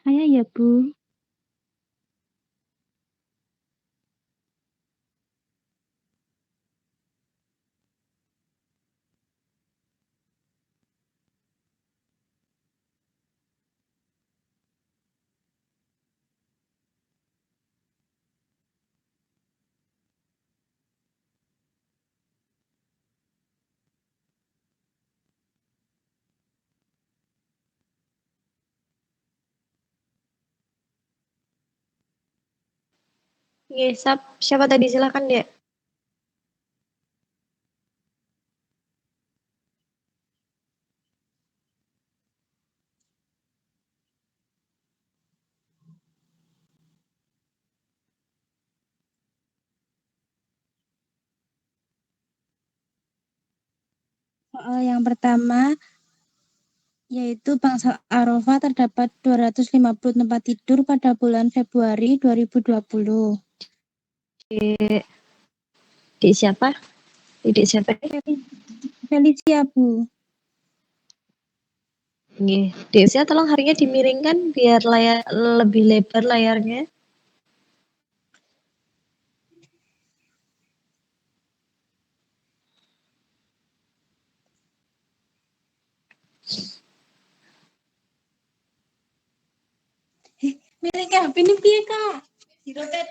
Saya ya, Bu. Oke, siapa tadi? Silakan, Dek. Soal yang pertama, yaitu Bangsal Arafah terdapat 250 tempat tidur pada bulan Februari 2020. Dek siapa? Dek siapa? Felicia, Bu. Nggih. Dek Sia, tolong harinya dimiringkan biar layar lebih lebar layarnya. Miring ke HP ini piye, Kak? Dirotet.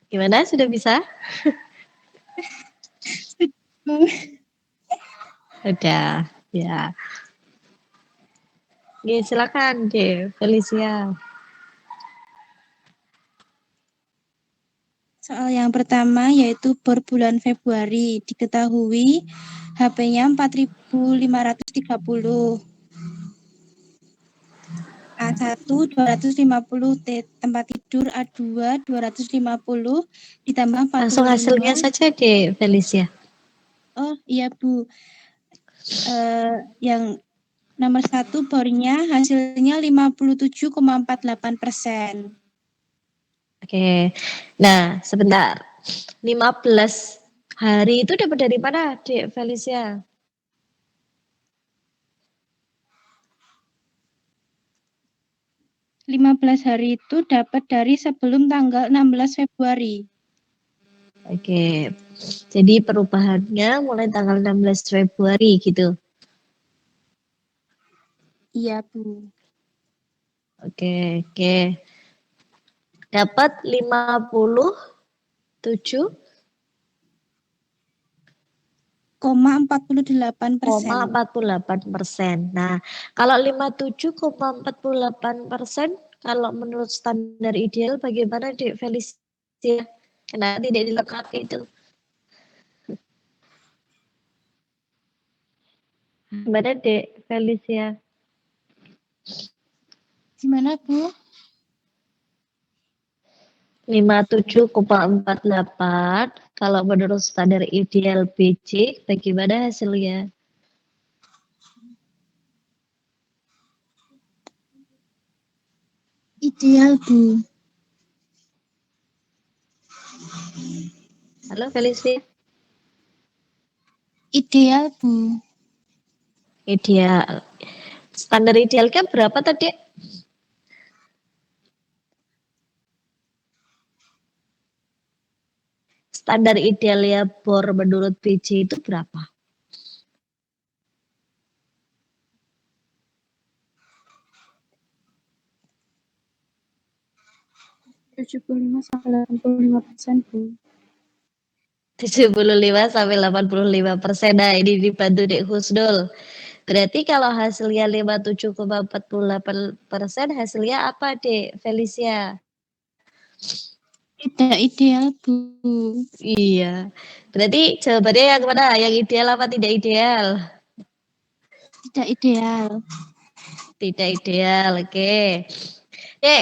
Gimana? Sudah bisa? Udah. Ya. Oke, silakan, Dek Felicia. Soal yang pertama yaitu per bulan Februari diketahui HP-nya 4.530. A1 250 tempat tidur, A2 250 ditambah Langsung 45. hasilnya saja, Dek Felicia. Oh iya, Bu. Yang nomor 1 bornya hasilnya 57,48%. Oke. Nah, sebentar. 15 hari itu dapat dari mana, Dek Felicia? 15 hari itu dapat dari sebelum tanggal 16 Februari. Oke. Jadi perubahannya mulai tanggal 16 Februari gitu. Iya, Bu. Oke, oke. Dapat 57,48%. 0,48%. Nah, kalau 57,48%, kalau menurut standar ideal bagaimana, Dek Felicia? Kenapa tidak dilengkapi itu? Gimana, Dek Felicia? Gimana, Bu? 57,48. Kalau menurut standar ideal BC, bagaimana hasilnya? Ideal, Bu. Halo, Felicia. Ideal, Bu. Ideal. Standar idealnya berapa tadi? Standar idealnya bor menurut BC itu berapa? 75-85%, Bu. 75-85%. Nah, ini dibantu Dek Husnul. Berarti kalau hasilnya 57,48%, hasilnya apa, Dek Felicia? Tidak ideal, Bu. Iya. Berarti jawabannya yang mana? Yang ideal apa tidak ideal? Tidak ideal. Tidak ideal, oke.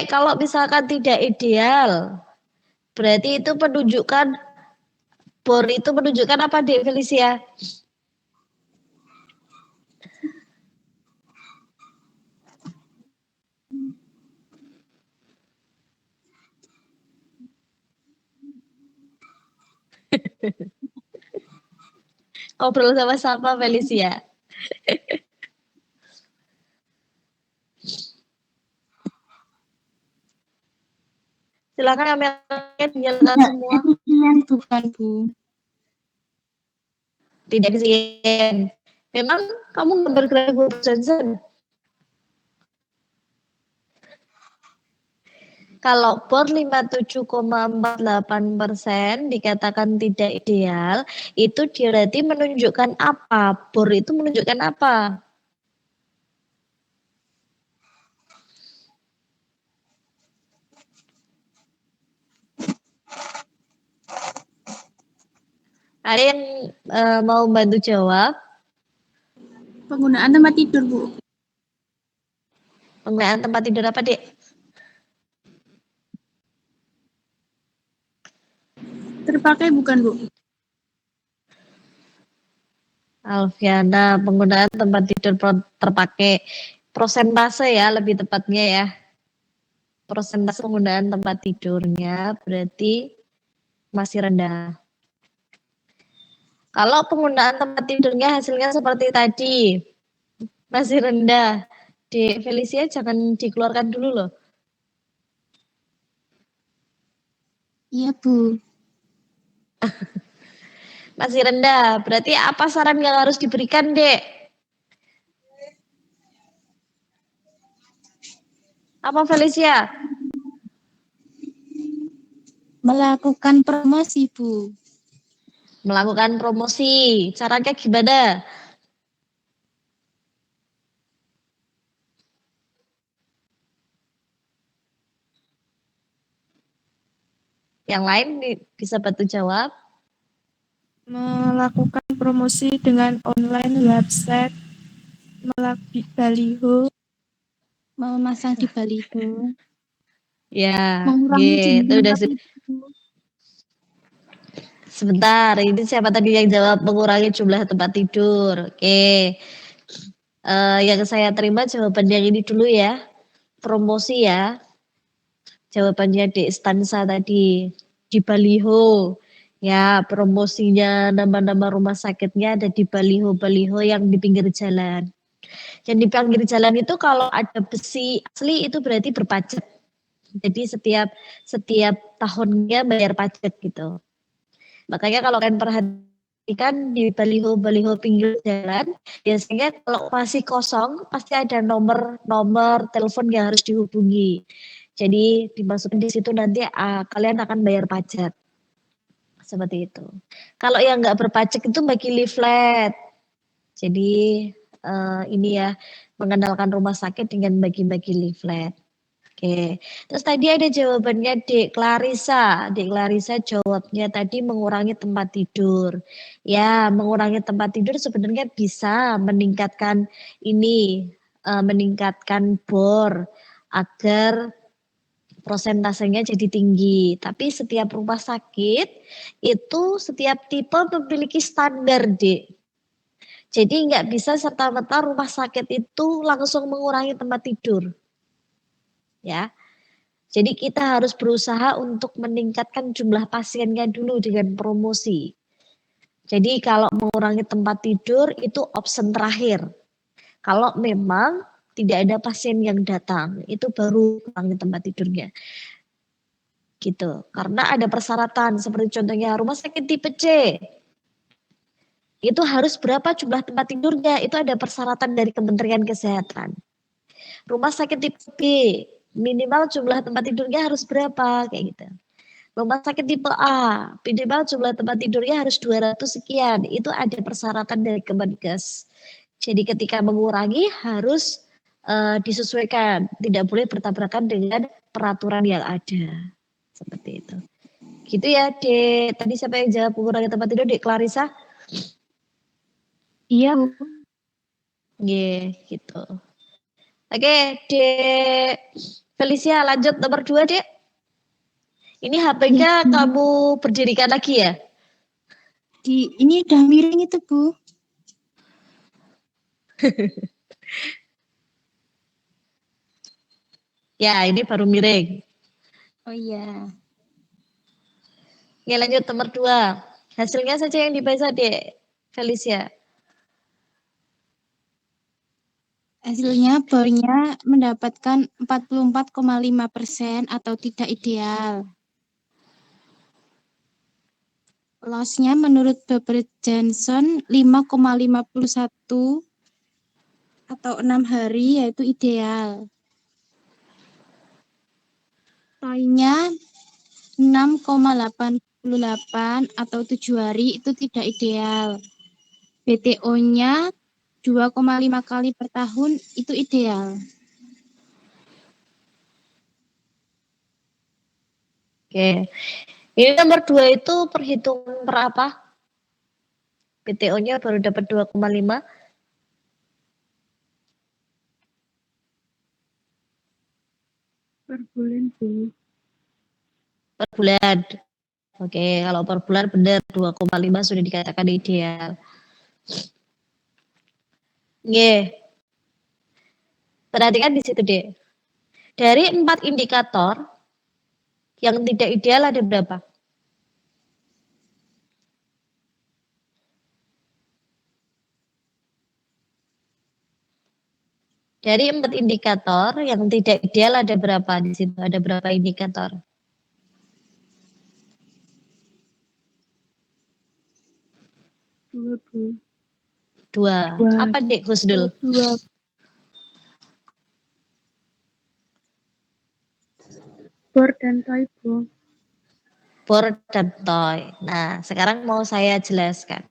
Kalau misalkan tidak ideal, berarti itu menunjukkan bor itu menunjukkan apa, Dek Felicia? Ngobrol sama siapa, Felicia? Silakan kameranya dinyalakan semua. Bukan, Bu. Tidak efisien. Memang kamu nggak bergerak 20%. Kalau bor 57,48% dikatakan tidak ideal, itu berarti menunjukkan apa? Bor itu menunjukkan apa? Ada yang mau bantu jawab? Penggunaan tempat tidur, Bu. Penggunaan tempat tidur apa, Dek? Terpakai bukan, Bu? Alfiana, penggunaan tempat tidur terpakai. Prosentase ya, lebih tepatnya ya. Persentase penggunaan tempat tidurnya berarti masih rendah. Kalau penggunaan tempat tidurnya hasilnya seperti tadi, masih rendah. Di Felicia jangan dikeluarkan dulu loh. Iya, Bu. Masih rendah. Berarti apa saran yang harus diberikan, Dek? Apa, Felicia? Melakukan promosi, Bu. Melakukan promosi. Caranya gimana? Yang lain bisa bantu jawab. Melakukan promosi dengan online website, melalui baliho, Memasang di baliho. Ya, Mengurangi gitu. jumlah Udah tempat tidur. sebentar. Ini siapa tadi yang jawab mengurangi jumlah tempat tidur? Oke. Yang saya terima jawaban yang ini dulu ya. Promosi ya. Jawabannya Dek Stansa tadi. Di baliho. Ya, promosinya nama-nama rumah sakitnya ada di baliho-baliho yang di pinggir jalan. Yang di pinggir jalan itu kalau ada besi asli itu berarti berpajak. Jadi setiap tahunnya bayar pajak gitu. Makanya kalau kalian perhatikan di baliho-baliho pinggir jalan, biasanya kalau masih kosong pasti ada nomor telepon yang harus dihubungi. Jadi dimasukin di situ nanti kalian akan bayar pajak. Seperti itu. Kalau yang nggak berpajak itu bagi leaflet. Jadi ini ya mengenalkan rumah sakit dengan bagi-bagi leaflet. Oke, terus tadi ada jawabannya Dek Clarissa. Dek Clarissa jawabnya tadi mengurangi tempat tidur. Ya, mengurangi tempat tidur sebenarnya bisa meningkatkan ini, meningkatkan bor agar prosentasenya jadi tinggi. Tapi setiap rumah sakit itu setiap tipe memiliki standar, Dek. Jadi nggak bisa serta-merta rumah sakit itu langsung mengurangi tempat tidur. Ya. Jadi kita harus berusaha untuk meningkatkan jumlah pasiennya dulu dengan promosi. Jadi kalau mengurangi tempat tidur itu option terakhir. Kalau memang tidak ada pasien yang datang, itu baru kurangi tempat tidurnya. Gitu. Karena ada persyaratan seperti contohnya rumah sakit tipe C. Itu harus berapa jumlah tempat tidurnya, itu ada persyaratan dari Kementerian Kesehatan. Rumah sakit tipe B minimal jumlah tempat tidurnya harus berapa kayak gitu. Rumah sakit tipe A, minimal jumlah tempat tidurnya harus 200 sekian. Itu ada persyaratan dari Kemenkes. Jadi ketika mengurangi harus disesuaikan, tidak boleh bertabrakan dengan peraturan yang ada. Seperti itu. Gitu ya, Dek. Tadi siapa yang jawab mengurangi tempat tidur, Dek Clarissa? Iya, Bu. Iya, gitu. Oke, Dek Felicia lanjut nomor 2, Dek. Ini Ya, HP-nya Bu. kamu berdirikan lagi ya? Ini udah miring itu, Bu. Ya, ini baru miring. Oh iya. Oke, lanjut nomor 2. Hasilnya saja yang dibaca, Dek Felicia. Hasilnya bornya mendapatkan 44,5% atau tidak ideal. Loss-nya menurut Robert Johnson 5,51 atau 6 hari yaitu ideal. Toy-nya 6,88 atau 7 hari itu tidak ideal. BTO-nya 2,5 kali per tahun itu ideal. Oke. Ini nomor 2 itu perhitungan per apa? BTO-nya baru dapat 2,5. Per bulan, Bu. Per bulan. Oke, kalau per bulan benar 2,5 sudah dikatakan ideal. Oke. Perhatikan di situ, Dek. Dari 4 indikator yang tidak ideal ada berapa? Dari 4 indikator yang tidak ideal ada berapa di situ? Ada berapa indikator? Dua, Bu. 2. Dua. Apa, Dek Husnul? Dua. Bor dan toy, Bu. Bor dan toy. Nah, sekarang mau saya jelaskan.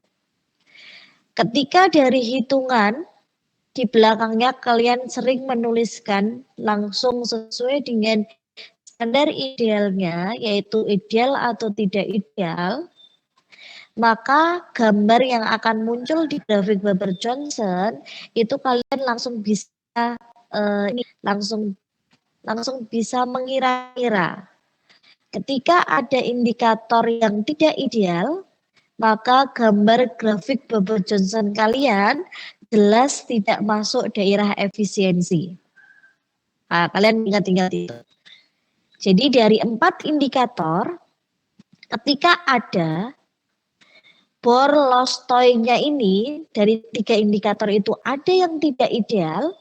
Ketika dari hitungan di belakangnya kalian sering menuliskan langsung sesuai dengan standar idealnya, yaitu ideal atau tidak ideal, maka gambar yang akan muncul di grafik Weber-Johnson itu kalian langsung bisa langsung bisa mengira-kira. Ketika ada indikator yang tidak ideal, maka gambar grafik Weber-Johnson kalian jelas tidak masuk daerah efisiensi. Nah, kalian ingat-ingat itu. Jadi dari 4 indikator, ketika ada bor loss toy-nya ini, dari 3 indikator itu ada yang tidak ideal,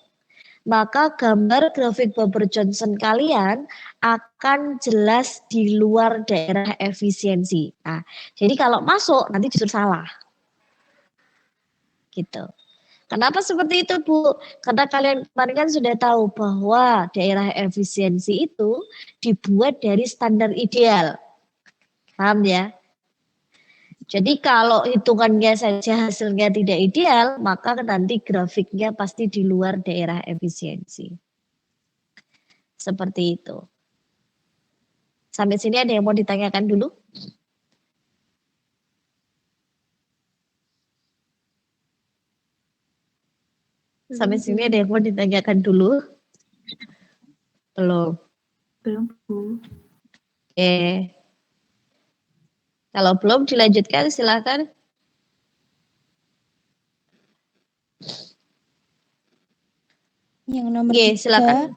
maka gambar grafik Weber-Johnson kalian akan jelas di luar daerah efisiensi. Nah, jadi kalau masuk nanti justru salah. Gitu. Kenapa seperti itu, Bu? Karena kalian kemarin kan sudah tahu bahwa daerah efisiensi itu dibuat dari standar ideal. Paham ya? Jadi kalau hitungannya saja hasilnya tidak ideal, maka nanti grafiknya pasti di luar daerah efisiensi. Seperti itu. Sampai sini ada yang mau ditanyakan dulu? Sampai sini ada yang mau ditanyakan dulu? Belum. Belum, Bu. Oke. Kalau belum dilanjutkan silakan. Yang nomor Oke, 3, silakan.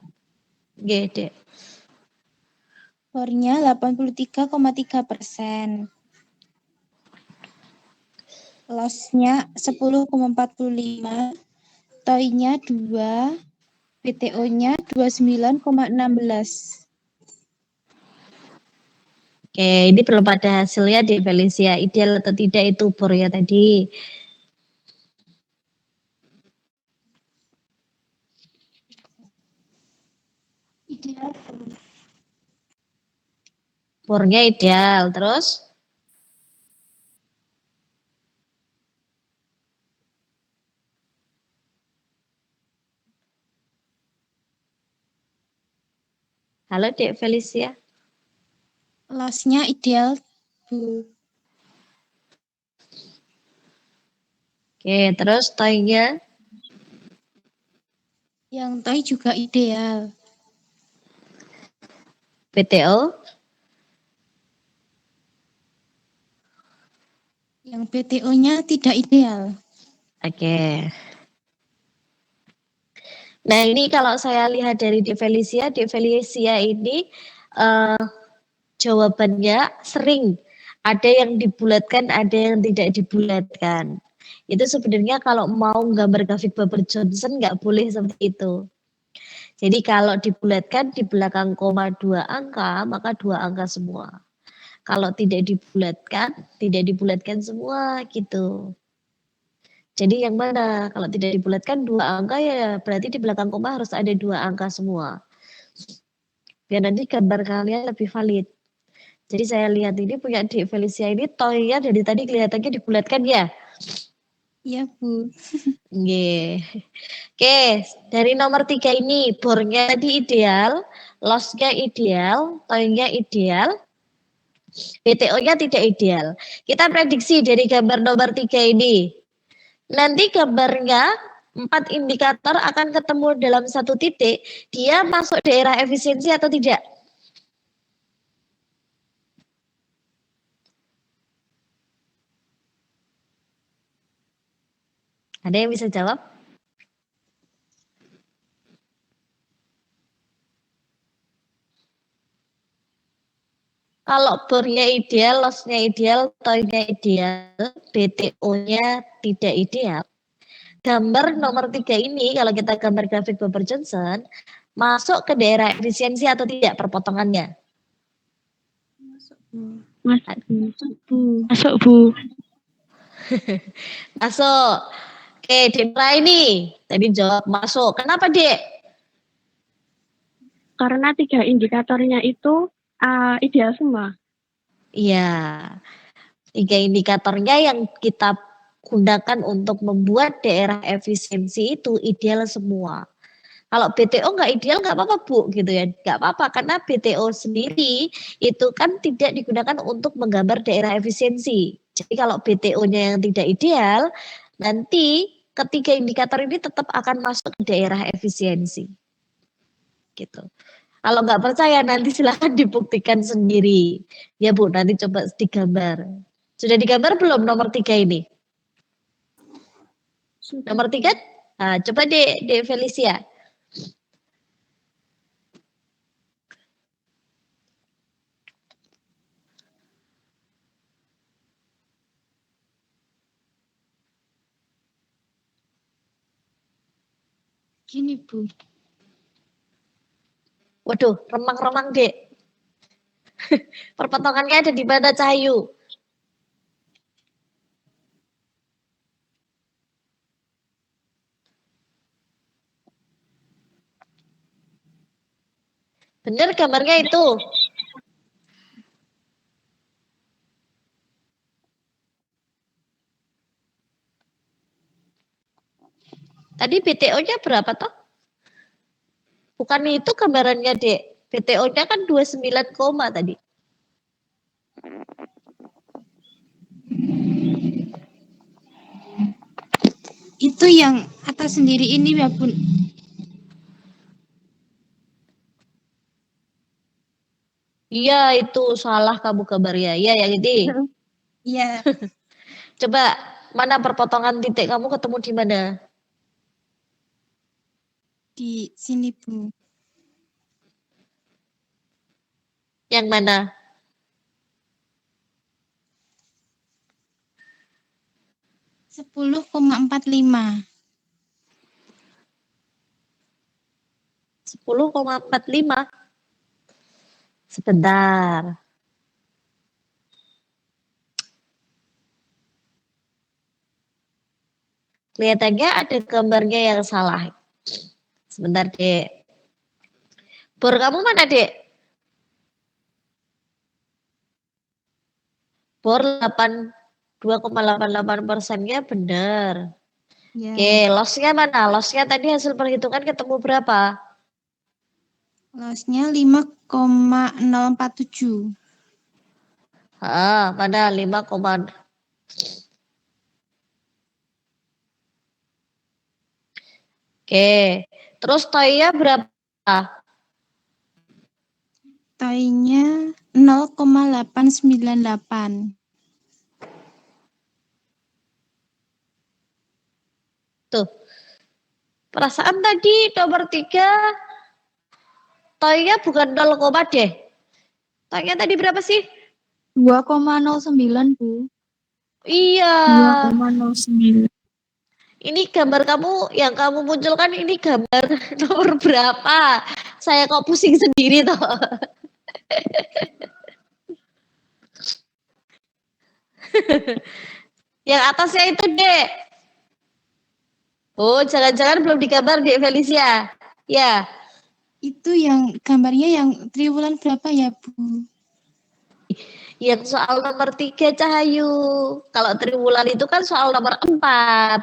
Oke, Dek. bornya 83,3%. Loss-nya 10,45, toy-nya 2, BTO-nya 29,16. Oke, ini belum ada hasilnya di Felicia. Ideal atau tidak itu bornya tadi. Ideal Bornya ideal. Terus? Halo Dek Felicia. Lossnya ideal, Bu. Oke, terus toy-nya? Yang toy juga ideal. BTO? Yang BTO-nya tidak ideal. Oke. Nah ini kalau saya lihat dari Dek Felicia ini jawabannya sering. Ada yang dibulatkan, ada yang tidak dibulatkan. Itu sebenarnya kalau mau gambar grafik Bubble Johnson nggak boleh seperti itu. Jadi kalau dibulatkan di belakang koma 2 angka, maka 2 angka semua. Kalau tidak dibulatkan semua gitu. Jadi yang mana? Kalau tidak dibulatkan 2 angka ya berarti di belakang koma harus ada 2 angka semua. Biar nanti gambar kalian lebih valid. Jadi saya lihat ini punya Dek Felicia ini toy-nya dari tadi kelihatannya dibulatkan ya. Iya, Bu. Nggih. Oke, dari nomor 3 ini bornya tadi ideal, loss-nya ideal, toy-nya ideal, BTO-nya tidak ideal. Kita prediksi dari gambar nomor 3 ini. Nanti gambarnya 4 indikator akan ketemu dalam satu titik, dia masuk daerah efisiensi atau tidak? Ada yang bisa jawab? Kalau bornya ideal, loss-nya ideal, toy-nya ideal, BTO-nya tidak ideal. Gambar nomor 3 ini, kalau kita gambar grafik Bubble Johnson, masuk ke daerah efisiensi atau tidak perpotongannya? Masuk, Bu. Masuk, Bu. Masuk. Oke, Dek ini tadi jawab masuk. Kenapa, Dek? Karena 3 indikatornya itu ideal semua. Iya. 3 indikatornya yang kita gunakan untuk membuat daerah efisiensi itu ideal semua. Kalau BTO nggak ideal nggak apa-apa Bu gitu ya, nggak apa-apa karena BTO sendiri itu kan tidak digunakan untuk menggambar daerah efisiensi. Jadi kalau BTO-nya yang tidak ideal, nanti ketiga indikator ini tetap akan masuk ke daerah efisiensi. Gitu. Kalau nggak percaya nanti silahkan dibuktikan sendiri. Ya Bu, nanti coba digambar. Sudah digambar belum nomor 3 ini? Sudah. Nomor 3? Nah, coba di Felicia. Gini, Bu. Waduh, remang-remang Dek. Perpotongannya ada di mana Cahayu? Bener gambarnya itu. Tadi BTO-nya berapa toh? Bukan itu gambarannya, Dek. BTO-nya kan 29 koma tadi. Itu yang atas sendiri ini ya, Bun. Iya, itu salah kamu gambarnya. Iya, yang ini. Iya. Coba mana perpotongan titik kamu ketemu di mana? Di sini, Bu. Yang mana? Sepuluh 10,45. 10,45. Sebentar. Kelihatannya ada gambarnya yang salah. Sebentar, Dek. Bor kamu mana, Dek? bor 2,88%-nya benar. Ya. Oke, loss-nya mana? Loss-nya tadi hasil perhitungan ketemu berapa? Loss-nya 5,047. Mana 5, Oke, terus toy-nya berapa? Toy-nya 0,898. Tuh, perasaan tadi nomor 3 toy-nya bukan 0, deh. Toy-nya tadi berapa sih? 2,09, Bu. Iya. 2,09. Ini gambar kamu yang kamu munculkan ini gambar nomor berapa? Saya kok pusing sendiri toh. Yang atasnya itu, Dek. Oh, jangan-jangan belum digambar, Dek Felicia. Ya. Itu yang gambarnya yang triwulan berapa ya, Bu? Yang soal nomor 3, Cahayu. Kalau triwulan itu kan soal nomor 4.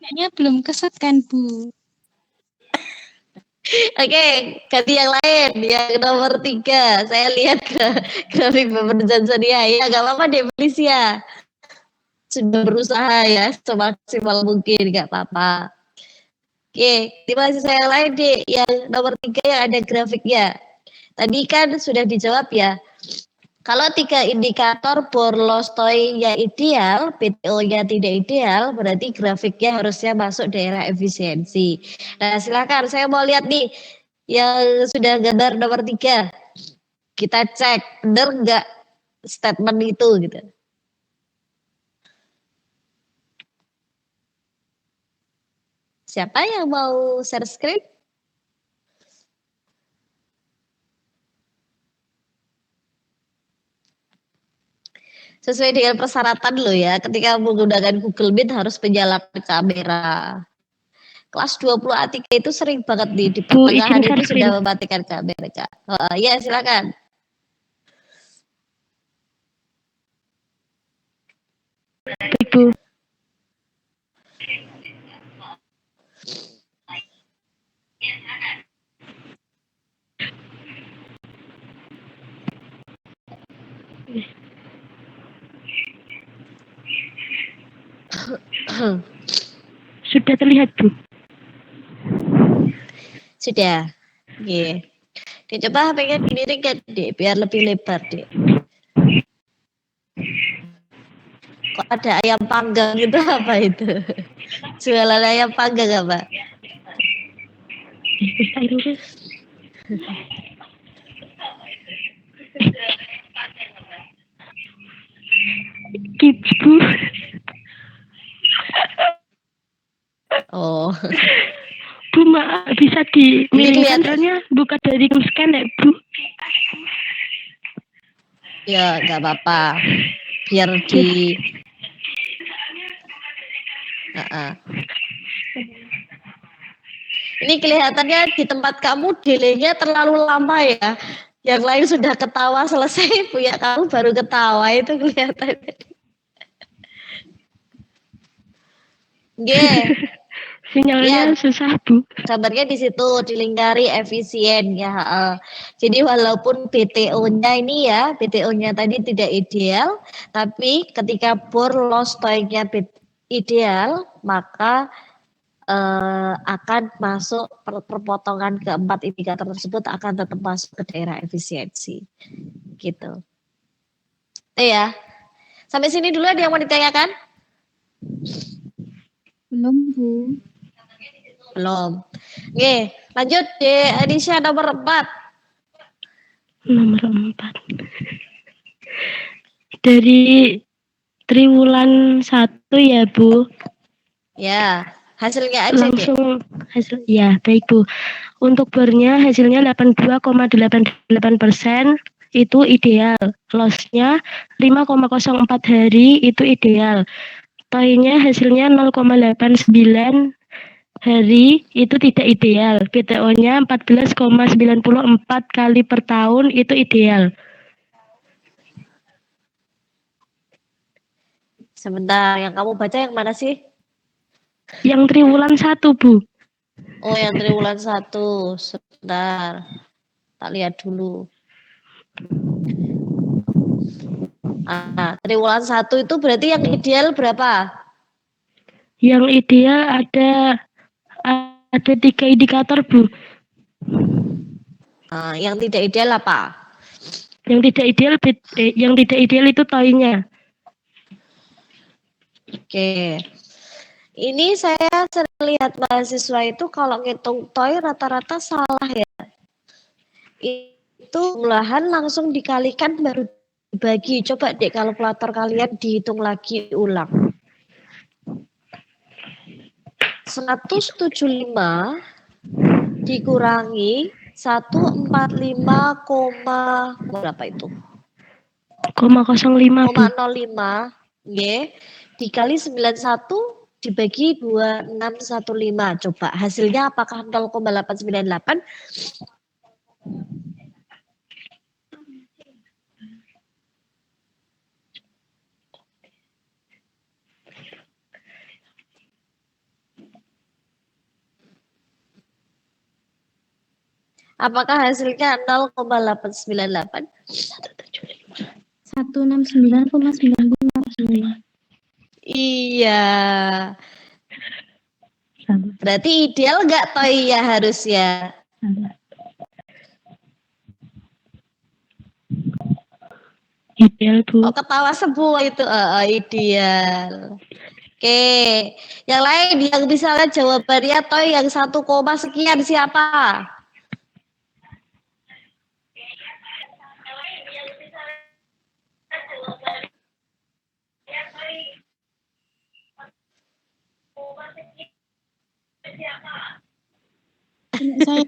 Kayaknya belum keset kan, Bu? Oke, ganti yang lain. Yang nomor 3. Saya lihat ke grafik Bapak Johnson ya. Ya, gak apa-apa deh, Felicia. Sudah berusaha ya, semaksimal mungkin, gak apa-apa. Oke, terima kasih saya lain deh. Yang nomor 3 yang ada grafiknya. Tadi kan sudah dijawab ya. Kalau 3 indikator bor loss toy-nya ideal, PTO-nya tidak ideal, berarti grafiknya harusnya masuk daerah efisiensi. Nah, silakan. Saya mau lihat nih yang sudah gambar nomor 3. Kita cek benar nggak statement itu gitu. Siapa yang mau share screen? Sesuai dengan persyaratan lo ya, ketika menggunakan Google Meet harus menyalakan kamera. Kelas 20 A3 itu sering banget di Bu, pertengahan izin share itu screen. sudah mematikan kamera. Ya, silakan. Baik, Bu. Sudah terlihat, Bu. Sudah. Oke. Dia coba pengen dimiringkan deh, biar lebih lebar deh. Kok ada ayam panggang gitu apa itu? Jualan ayam panggang apa? Kids, Bu. Oh. Bu, maaf, bisa dimiringkannya buka dari scan ya, Bu? Ya, nggak apa-apa. Biar di... Ini kelihatannya di tempat kamu delay-nya terlalu lama ya. Yang lain sudah ketawa selesai, punya kamu baru ketawa, itu kelihatannya. Yeah. Sinyalnya susah, Bu. Gambarnya di situ dilingkari efisien ya. Jadi walaupun BTO-nya ini ya, BTO-nya tadi tidak ideal, tapi ketika bor loss toy-nya ideal, maka akan masuk perpotongan keempat indikator tersebut akan tetap masuk ke daerah efisiensi. Gitu. Ya. Sampai sini dulu ada yang mau ditanyakan? Belum, Bu. Belum. Oke, lanjut di Anisha nomor 4. Nomor 4. Dari triwulan 1 ya, Bu. Ya, hasilnya aja langsung hasil ya, baik, Bu. Untuk bornya hasilnya 82,88% itu ideal. Loss-nya 5,04 hari itu ideal. Toy-nya hasilnya 0,89 hari itu tidak ideal. BTO-nya 14,94 kali per tahun itu ideal. Sebentar, yang kamu baca yang mana sih? Yang triwulan 1, Bu. Oh, yang triwulan 1. Sebentar. Tak lihat dulu. Triwulan 1 itu berarti yang ideal berapa? Yang ideal ada 3 indikator, Bu. Yang tidak ideal apa? Yang tidak ideal itu TOI-nya. Oke. Ini saya sering lihat mahasiswa itu kalau ngitung TOI rata-rata salah ya. Itu jumlahan langsung dikalikan baru dibagi. Coba deh kalkulator kalian dihitung lagi ulang. 175 dikurangi 145, berapa itu? 0,05, Bu. 0,05 dikali 91 dibagi 2615. Coba hasilnya apakah 0,898? Apakah hasilnya 0,898? 169,95. Iya. Sama. Berarti ideal nggak TOI ya harusnya? Ideal, Bu. Oh, ketawa semua itu. Ideal. Oke. Yang lain yang misalnya jawabannya TOI yang 1, sekian siapa? Saya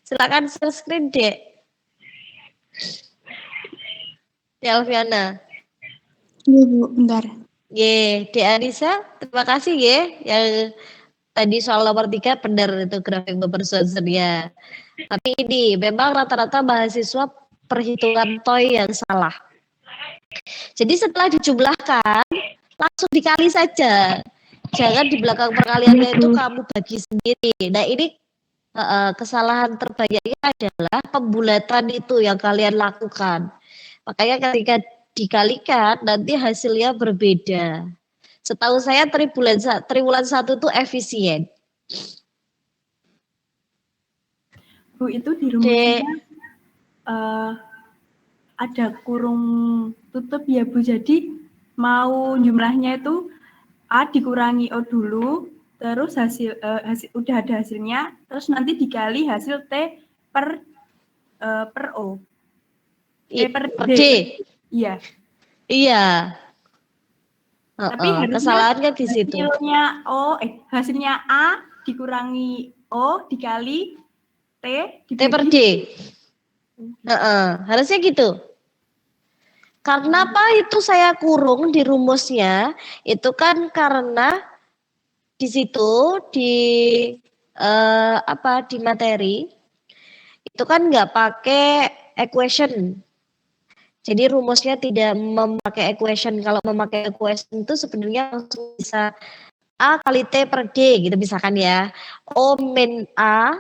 Silakan share screen, Dek. Ya, Alfiana. Iya, Bu, bentar. Dek Anissa, terima kasih yang tadi soal nomor 3 benar itu grafik ya. Tapi ini memang rata-rata mahasiswa perhitungan TOI yang salah. Jadi setelah dijumlahkan langsung dikali saja. Jangan di belakang perkaliannya itu kamu bagi sendiri. Nah, ini kesalahan terbanyaknya adalah pembulatan itu yang kalian lakukan. Makanya ketika dikalikan nanti hasilnya berbeda. Setahu saya triwulan 1 itu efisien. Bu, itu di rumusnya ada kurung tutup ya, Bu. Jadi mau jumlahnya itu A dikurangi O dulu, terus udah ada hasilnya, terus nanti dikali hasil T per O. Per D. Iya. Iya. Tapi kesalahannya di situ. Hasilnya A dikurangi O dikali T per D. Harusnya gitu. Karena apa itu saya kurung di rumusnya? Itu kan karena di situ di di materi itu kan nggak pakai equation. Jadi rumusnya tidak memakai equation. Kalau memakai equation itu sebenarnya langsung bisa A kali T per D gitu misalkan ya. O min A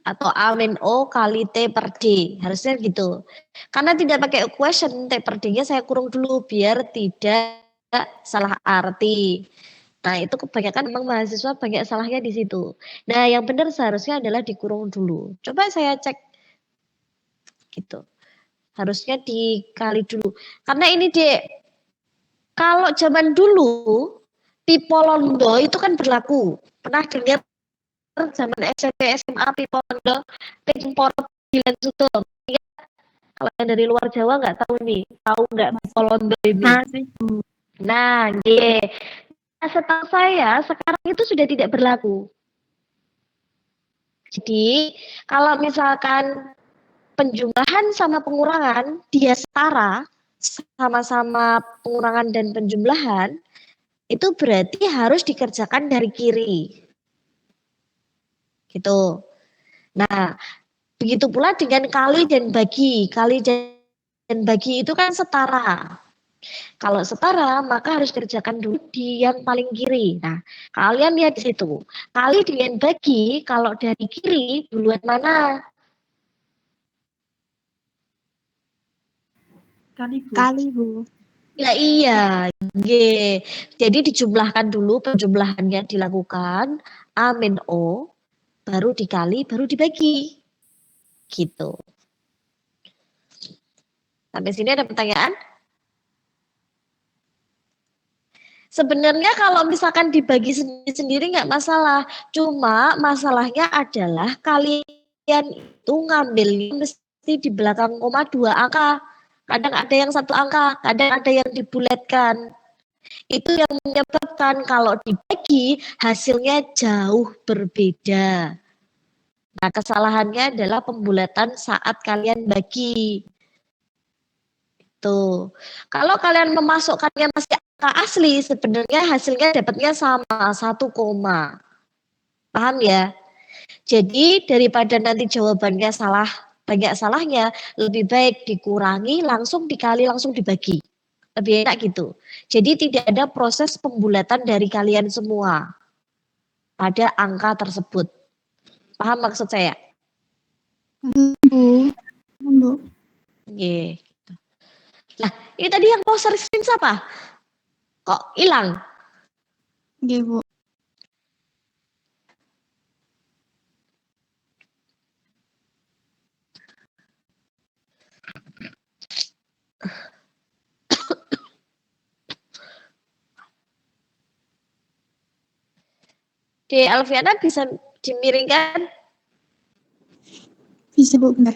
atau A min O kali T per D. Harusnya gitu. Karena tidak pakai equation, T per D-nya saya kurung dulu biar tidak salah arti. Nah, itu kebanyakan memang mahasiswa banyak salahnya di situ. Nah, yang benar seharusnya adalah dikurung dulu. Coba saya cek gitu. Harusnya dikali dulu. Karena ini, Dek, kalau zaman dulu Pipolondo itu kan berlaku. Pernah dengar zaman SMP SMA Pipolondo Pemporo Bilan Suto. Kalau yang dari luar Jawa nggak tahu nih, tahu nggak Pipolondo ini? Nah, setahu saya sekarang itu sudah tidak berlaku. Jadi kalau misalkan penjumlahan sama pengurangan dia setara, sama-sama pengurangan dan penjumlahan, itu berarti harus dikerjakan dari kiri. Gitu. Nah, begitu pula dengan kali dan bagi. Kali dan bagi itu kan setara. Kalau setara, maka harus kerjakan dulu di yang paling kiri. Nah, kalian lihat di situ. Kali dengan bagi, kalau dari kiri, duluan mana? Kali, Bu. Kali, Bu. Ya iya, G. Jadi dijumlahkan dulu, penjumlahannya dilakukan, A min O, baru dikali, baru dibagi. Gitu. Sampai sini ada pertanyaan? Sebenarnya kalau misalkan dibagi sendiri-sendiri nggak masalah. Cuma masalahnya adalah kalian itu ngambilnya mesti di belakang koma 2 angka. Kadang ada yang 1 angka, kadang ada yang dibulatkan. Itu yang menyebabkan kalau dibagi hasilnya jauh berbeda. Nah, kesalahannya adalah pembulatan saat kalian bagi. Tuh. Kalau kalian memasukkannya masih angka asli, sebenarnya hasilnya dapatnya sama 1 koma. Paham ya? Jadi daripada nanti jawabannya salah, banyak salahnya, lebih baik dikurangi, langsung dikali, langsung dibagi. Lebih enak gitu. Jadi tidak ada proses pembulatan dari kalian semua pada angka tersebut. Paham maksud saya? Bu. Bu. Oke. Nah, ini tadi yang mau share screen siapa? Kok hilang? Oke, Bu. Di Alfiana bisa dimiringkan? Bisa, Bu, bentar.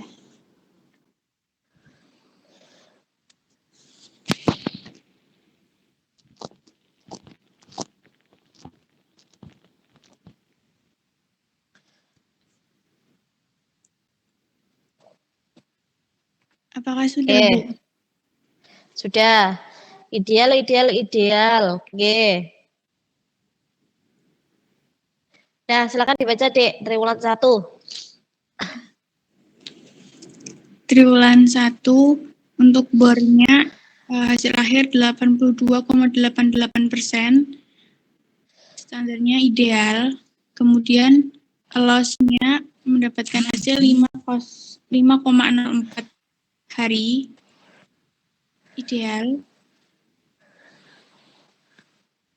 Apakah sudah, Oke. Bu? Sudah. Ideal, ideal, ideal. Oke. Nah, silakan dibaca, Dek. Triwulan 1. Triwulan 1 untuk bornya hasil akhir 82,88%. Standarnya ideal. Kemudian loss-nya mendapatkan hasil 5,04 hari. Ideal.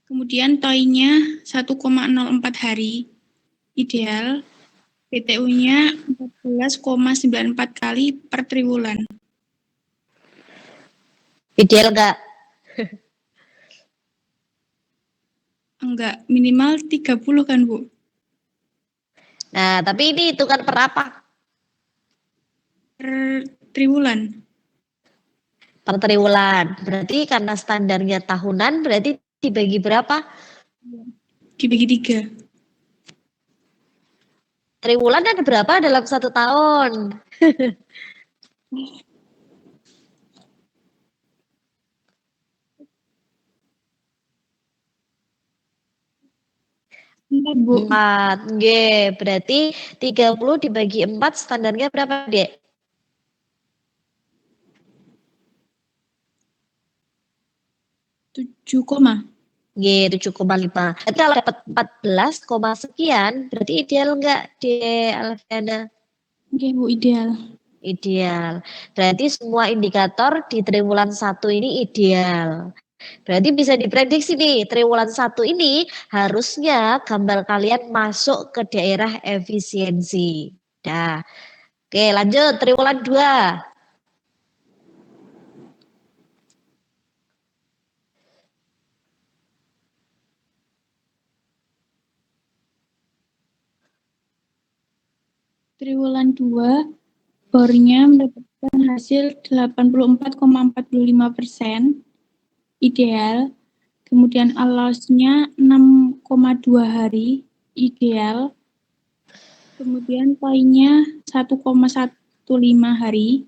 Kemudian TOI-nya 1,04 hari. Ideal. PTU-nya 14,94 kali per triwulan. Ideal enggak? Enggak, minimal 30 kan, Bu? Nah, tapi ini hitungan per apa? Per triwulan. Per triwulan. Berarti karena standarnya tahunan, berarti dibagi berapa? Dibagi 3. Triwulan ada berapa dalam 1 tahun? Bentar, Bu. 4. G. Berarti 30 dibagi 4 standarnya berapa, Dek? 7 koma. G, 7,5. Berarti kalau dapat 14, sekian, berarti ideal enggak, Dek Alfiana? Oke, Bu, ideal. Ideal. Berarti semua indikator di triwulan 1 ini ideal. Berarti bisa diprediksi nih, triwulan 1 ini harusnya gambar kalian masuk ke daerah efisiensi. Dah. Oke, lanjut triwulan 2. Triwulan 2, bornya mendapatkan hasil 84,45%. Ideal. Kemudian loss-nya 6,2 hari. Ideal. Kemudian TOI-nya 1,15 hari.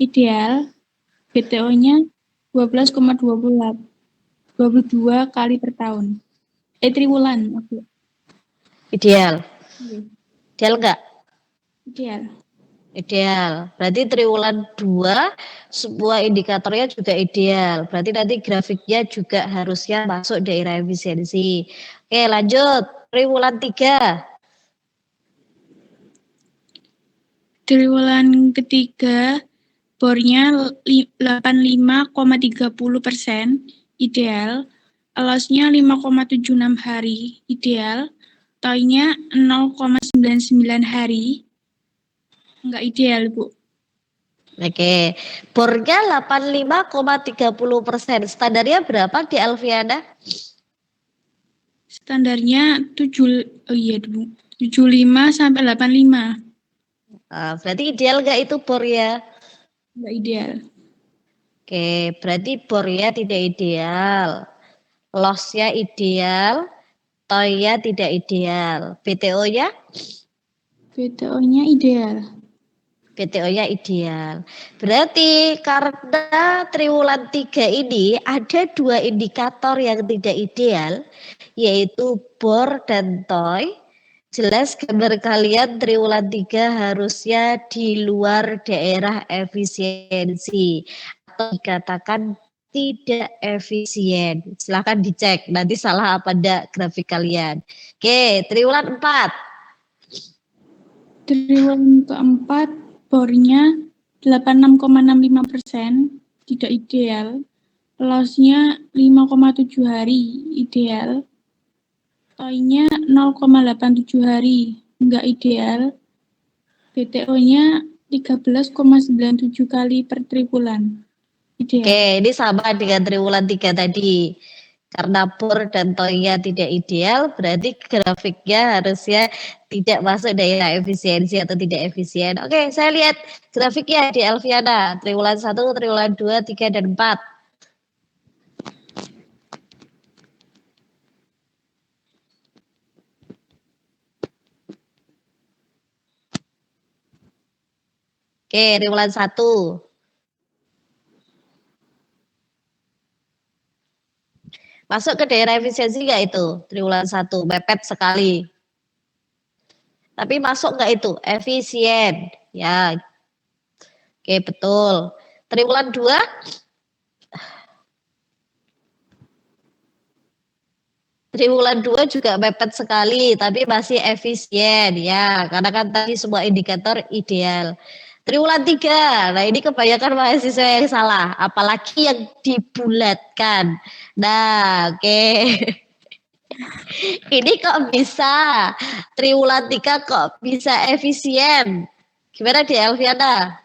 Ideal. BTO-nya 22 kali per tahun. Triwulan. Oke. Ideal. Iya, Ideal enggak? ideal. Ideal. Berarti triwulan 2 sebuah indikatornya juga ideal. Berarti nanti grafiknya juga harusnya masuk daerah efisiensi. Oke, lanjut. Triwulan 3. Triwulan ketiga, bornya 85,30% ideal, lossnya 5,76 hari ideal, toy-nya 0,99 hari nggak ideal, Bu. Oke, bornya 85,30%. Standarnya berapa di Alfiana? Standarnya 75 sampai 85. Berarti ideal nggak itu bornya? Nggak ideal. Oke, berarti bornya tidak ideal. Loss-nya ideal, toy-nya tidak ideal. BTO-nya? BTO-nya ideal. BTO-nya ideal. Berarti karena triwulan 3 ini ada 2 indikator yang tidak ideal, yaitu bor dan toy. Jelas gambar kalian triwulan 3 harusnya di luar daerah efisiensi atau dikatakan tidak efisien. Silahkan dicek nanti salah apa enggak grafik kalian. Oke, triwulan 4. Triwulan keempat, bornya 86,65%, tidak ideal. Loss-nya 5,7 hari, ideal. Toy-nya 0,87 hari, enggak ideal. BTO-nya 13,97 kali per triwulan, ideal. Oke, ini sama dengan triwulan 3 tadi. Karena bor dan toy-nya tidak ideal, berarti grafiknya harusnya tidak masuk daerah efisiensi atau tidak efisien. Oke, saya lihat grafiknya di Elviana. Triwulan 1, triwulan 2, 3, dan 4. Oke, triwulan 1. Masuk ke daerah efisiensi nggak itu? Triwulan 1, mepet sekali. Tapi masuk nggak itu? Efisien. Ya. Oke, betul. Triwulan 2. Triwulan 2 juga mepet sekali, tapi masih efisien. Ya, karena kan tadi semua indikator ideal. Triwulan 3, nah ini kebanyakan mahasiswa yang salah, apalagi yang dibulatkan. Nah, oke. Ini kok bisa, triwulan 3 kok bisa efisien. Gimana di Elviana?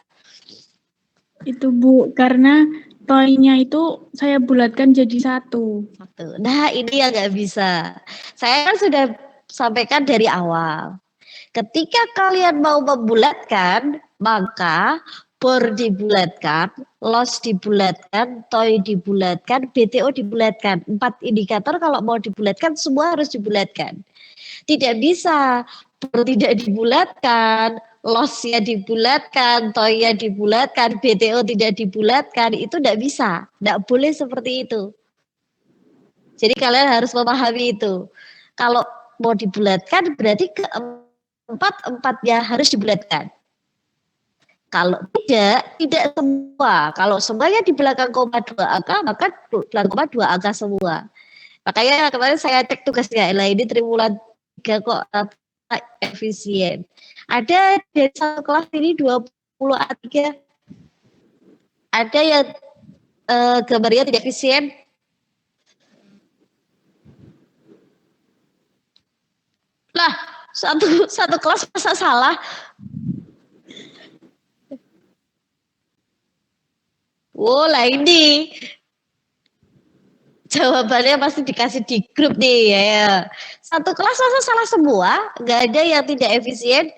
Itu Bu, karena toy-nya itu saya bulatkan jadi satu. Nah, ini yang nggak bisa. Saya kan sudah sampaikan dari awal. Ketika kalian mau membulatkan, maka bor dibulatkan, loss dibulatkan, toy dibulatkan, BTO dibulatkan. 4 indikator kalau mau dibulatkan semua harus dibulatkan. Tidak bisa bor tidak dibulatkan, loss-nya dibulatkan, toy-nya dibulatkan, BTO tidak dibulatkan, itu tidak bisa. Tidak boleh seperti itu. Jadi kalian harus memahami itu. Kalau mau dibulatkan berarti keempat-empatnya harus dibulatkan. Kalau tidak semua. Kalau semuanya di belakang koma 2 angka, maka belakang koma 2 angka semua. Makanya kemarin saya cek tugasnya, lah ini triwulan 3 kok efisien. Ada dari satu kelas ini 20 A3. Ada yang gambarnya tidak efisien. Lah, satu kelas masa salah? Oh, lah ini jawabannya pasti dikasih di grup nih ya. Satu kelas masa salah semua? Nggak ada yang tidak efisien?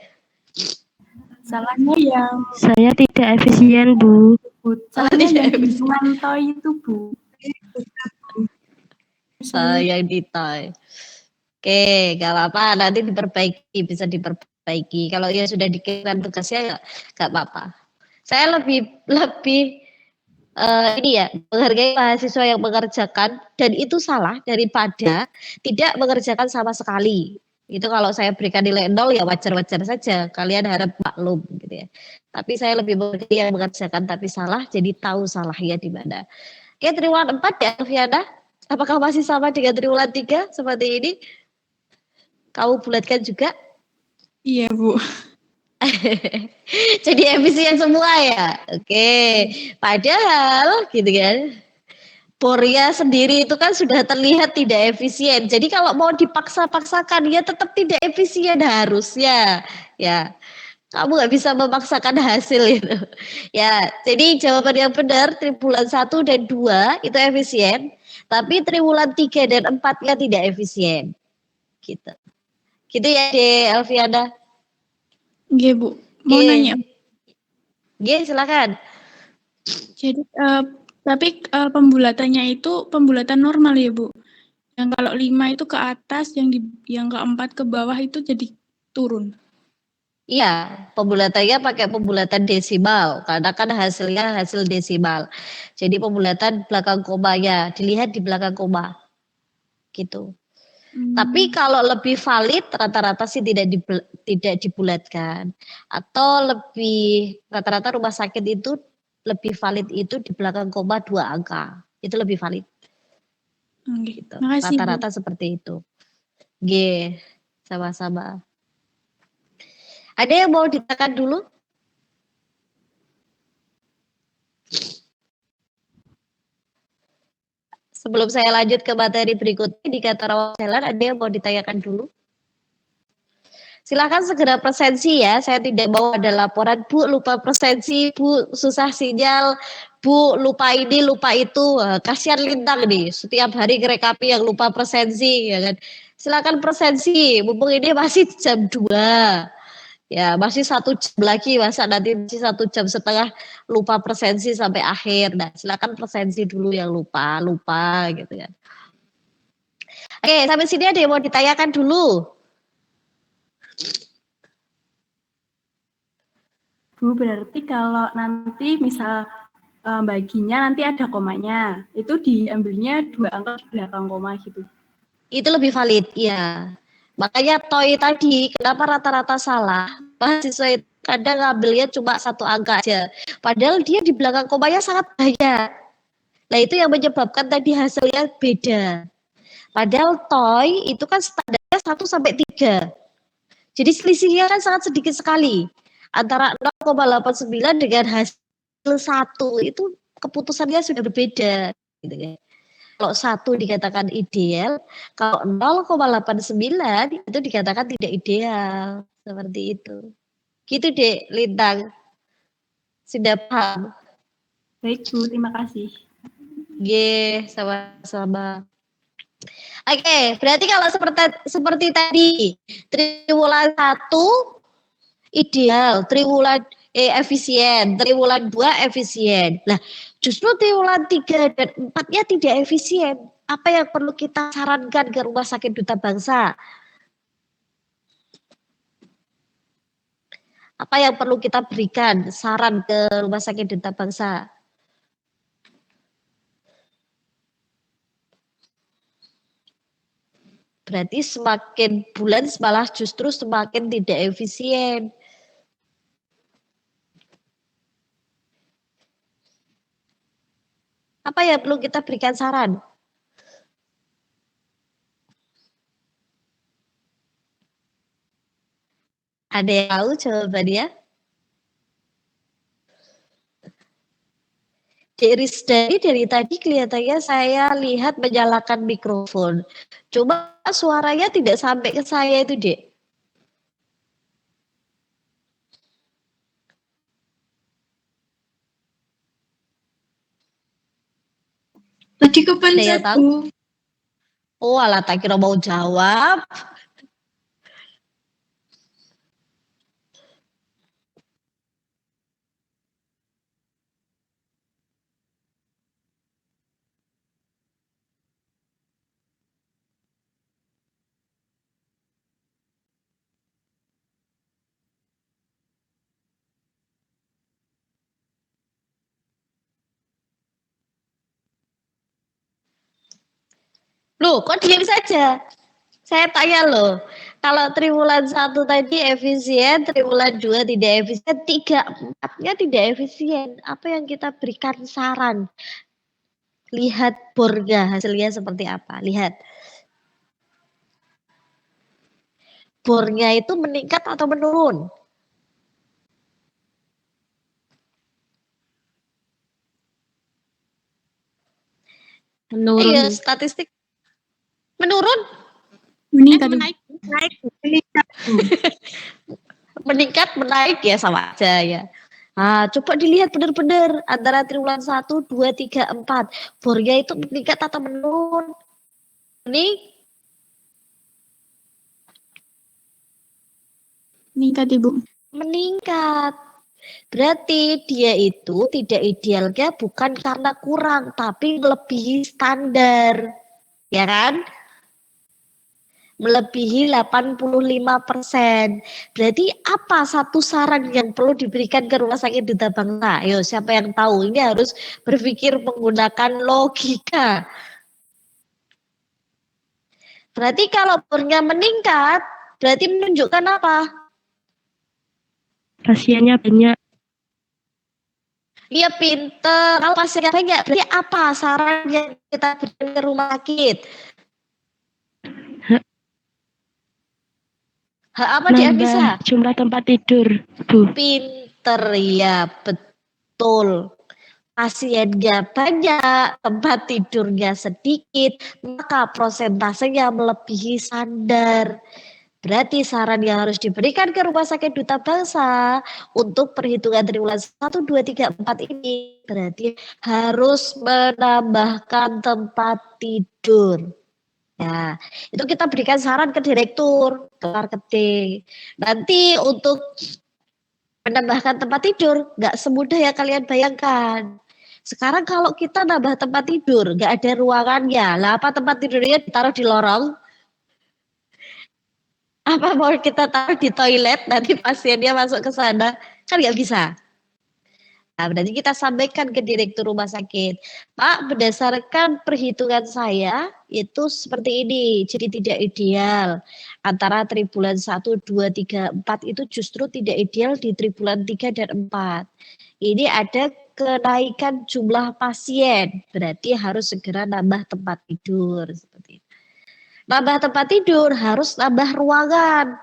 Salahnya yang Saya tidak efisien, Bu. salahnya yang di hitungan toy itu, Bu. Yang di toy. Oke, nggak apa-apa. Nanti diperbaiki, bisa diperbaiki. Kalau ya sudah dikirim tugasnya, nggak apa-apa. Saya lebih ini ya, menghargai mahasiswa yang mengerjakan dan itu salah daripada tidak mengerjakan sama sekali. Itu kalau saya berikan nilai 0 ya wajar-wajar saja. Kalian harap maklum gitu ya. Tapi saya lebih menghargai yang mengerjakan tapi salah, jadi tahu salahnya di mana. Oke, triwulan 4 ya, Alfiana. Apakah masih sama dengan triwulan 3 seperti ini? Kamu bulatkan juga? Iya, Bu. Jadi efisien semua ya. Oke. Padahal gitu kan. Korea sendiri itu kan sudah terlihat tidak efisien. Jadi kalau mau dipaksa-paksakan ya tetap tidak efisien harusnya. Ya, kamu nggak bisa memaksakan hasil itu. Ya, jadi jawaban yang benar triwulan 1 dan 2 itu efisien, tapi triwulan 3 dan 4-nya tidak efisien. Gitu. Gitu ya, De Elviana. Iya, Bu. Mau nanya. Silakan. Jadi, tapi pembulatannya itu pembulatan normal ya, Bu? Yang kalau 5 itu ke atas, yang keempat ke bawah itu jadi turun. Iya, pembulatannya pakai pembulatan desimal karena kan hasilnya hasil desimal. Jadi pembulatan belakang komanya, dilihat di belakang koma. Gitu. Tapi kalau lebih valid rata-rata sih tidak dibulatkan. Atau lebih rata-rata rumah sakit itu lebih valid itu di belakang koma 2 angka. Itu lebih valid. Gitu. Makasih, Bu. Rata-rata seperti itu. G, sama-sama. Ada yang mau ditekan dulu? Sebelum saya lanjut ke materi berikutnya, indikator awal jalan, ada yang mau ditanyakan dulu? Silakan segera presensi ya, saya tidak mau ada laporan, Bu lupa presensi, Bu susah sinyal, Bu lupa ini, lupa itu. Kasihan Lintang nih, setiap hari ngerekapi yang lupa presensi. Ya kan? Silakan presensi, mumpung ini masih jam 2. Ya masih 1 jam lagi, masa nanti masih 1,5 jam lupa presensi sampai akhir. Nah silakan presensi dulu yang lupa gitu kan. Oke, sampai sini ada yang mau ditanyakan dulu? Bu, berarti kalau nanti misal baginya nanti ada komanya, itu diambilnya 2 angka di belakang koma gitu. Itu lebih valid, ya. Makanya Toy tadi, kenapa rata-rata salah? Mahasiswa itu kadang ngambilnya cuma 1 angka aja. Padahal dia di belakang komanya sangat banyak. Nah itu yang menyebabkan tadi hasilnya beda. Padahal Toy itu kan standarnya 1 sampai 3. Jadi selisihnya kan sangat sedikit sekali. Antara 0,89 dengan hasil 1 itu keputusannya sudah berbeda. Gitu kan. Kalau 1 dikatakan ideal, kalau 0,89 itu dikatakan tidak ideal. Seperti itu. Gitu Dek, Lintang. Sudah paham? Baik Bu, terima kasih. Sama-sama. Oke, berarti kalau seperti tadi, triwulan 1 ideal, triwulan efisien, triwulan 2 efisien. Nah, justru triwulan 3 dan 4-nya tidak efisien. Apa yang perlu kita sarankan ke Rumah Sakit Duta Bangsa? Apa yang perlu kita berikan saran ke Rumah Sakit Duta Bangsa? Berarti semakin bulan malah justru semakin tidak efisien. Apa yang perlu kita berikan saran? Ada yang tahu jawabannya? Dari tadi kelihatannya saya lihat menyalakan mikrofon. Cuma suaranya tidak sampai ke saya itu, Dek. Tadi kepencet, Bu. Oh, alah tak kira mau jawab. Loh, kok diam saja? Saya tanya loh, kalau triwulan 1 tadi efisien, triwulan 2 tidak efisien, 3, 4-nya tidak efisien. Apa yang kita berikan saran? Lihat bornya, hasilnya seperti apa. Lihat. Bornya itu meningkat atau menurun? Menurun. Iya, statistik menurun, Meningkat, Bu. meningkat, menaik ya sama aja ya. Nah, coba dilihat benar-benar antara triwulan 1, 2, 3, 4. Bornya itu meningkat atau menurun? Meningkat, Ibu. Meningkat. Berarti dia itu tidak idealnya bukan karena kurang, tapi melebihi standar. Ya kan? Melebihi 85%. Berarti apa satu saran yang perlu diberikan ke Rumah Sakit Duta Bangsa? Ayo, siapa yang tahu? Ini harus berpikir menggunakan logika. Berarti kalau bornya meningkat, berarti menunjukkan apa? Pasiennya banyak. Dia pinter. Kalau pasiennya banyak, berarti apa saran yang kita berikan ke rumah sakit? Apa dia bisa? Nambah jumlah tempat tidur, Bu. Pinter, ya betul. Pasiennya banyak, tempat tidurnya sedikit, maka prosentasenya melebihi standar. Berarti saran yang harus diberikan ke Rumah Sakit Duta Bangsa untuk perhitungan triwulan 1, 2, 3, 4 ini berarti harus menambahkan tempat tidur. Ya, itu kita berikan saran ke direktur, ke marketing. Nanti untuk menambahkan tempat tidur, nggak semudah yang kalian bayangkan. Sekarang kalau kita nambah tempat tidur, nggak ada ruangannya, lah apa tempat tidurnya ditaruh di lorong? Apa mau kita taruh di toilet, nanti pasiennya masuk ke sana? Kan nggak bisa. Nah, berarti kita sampaikan ke direktur rumah sakit, Pak, berdasarkan perhitungan saya itu seperti ini, jadi tidak ideal. Antara triwulan 1, 2, 3, 4 itu justru tidak ideal di triwulan 3 dan 4. Ini ada kenaikan jumlah pasien, berarti harus segera nambah tempat tidur. Seperti itu. Nambah tempat tidur harus nambah ruangan.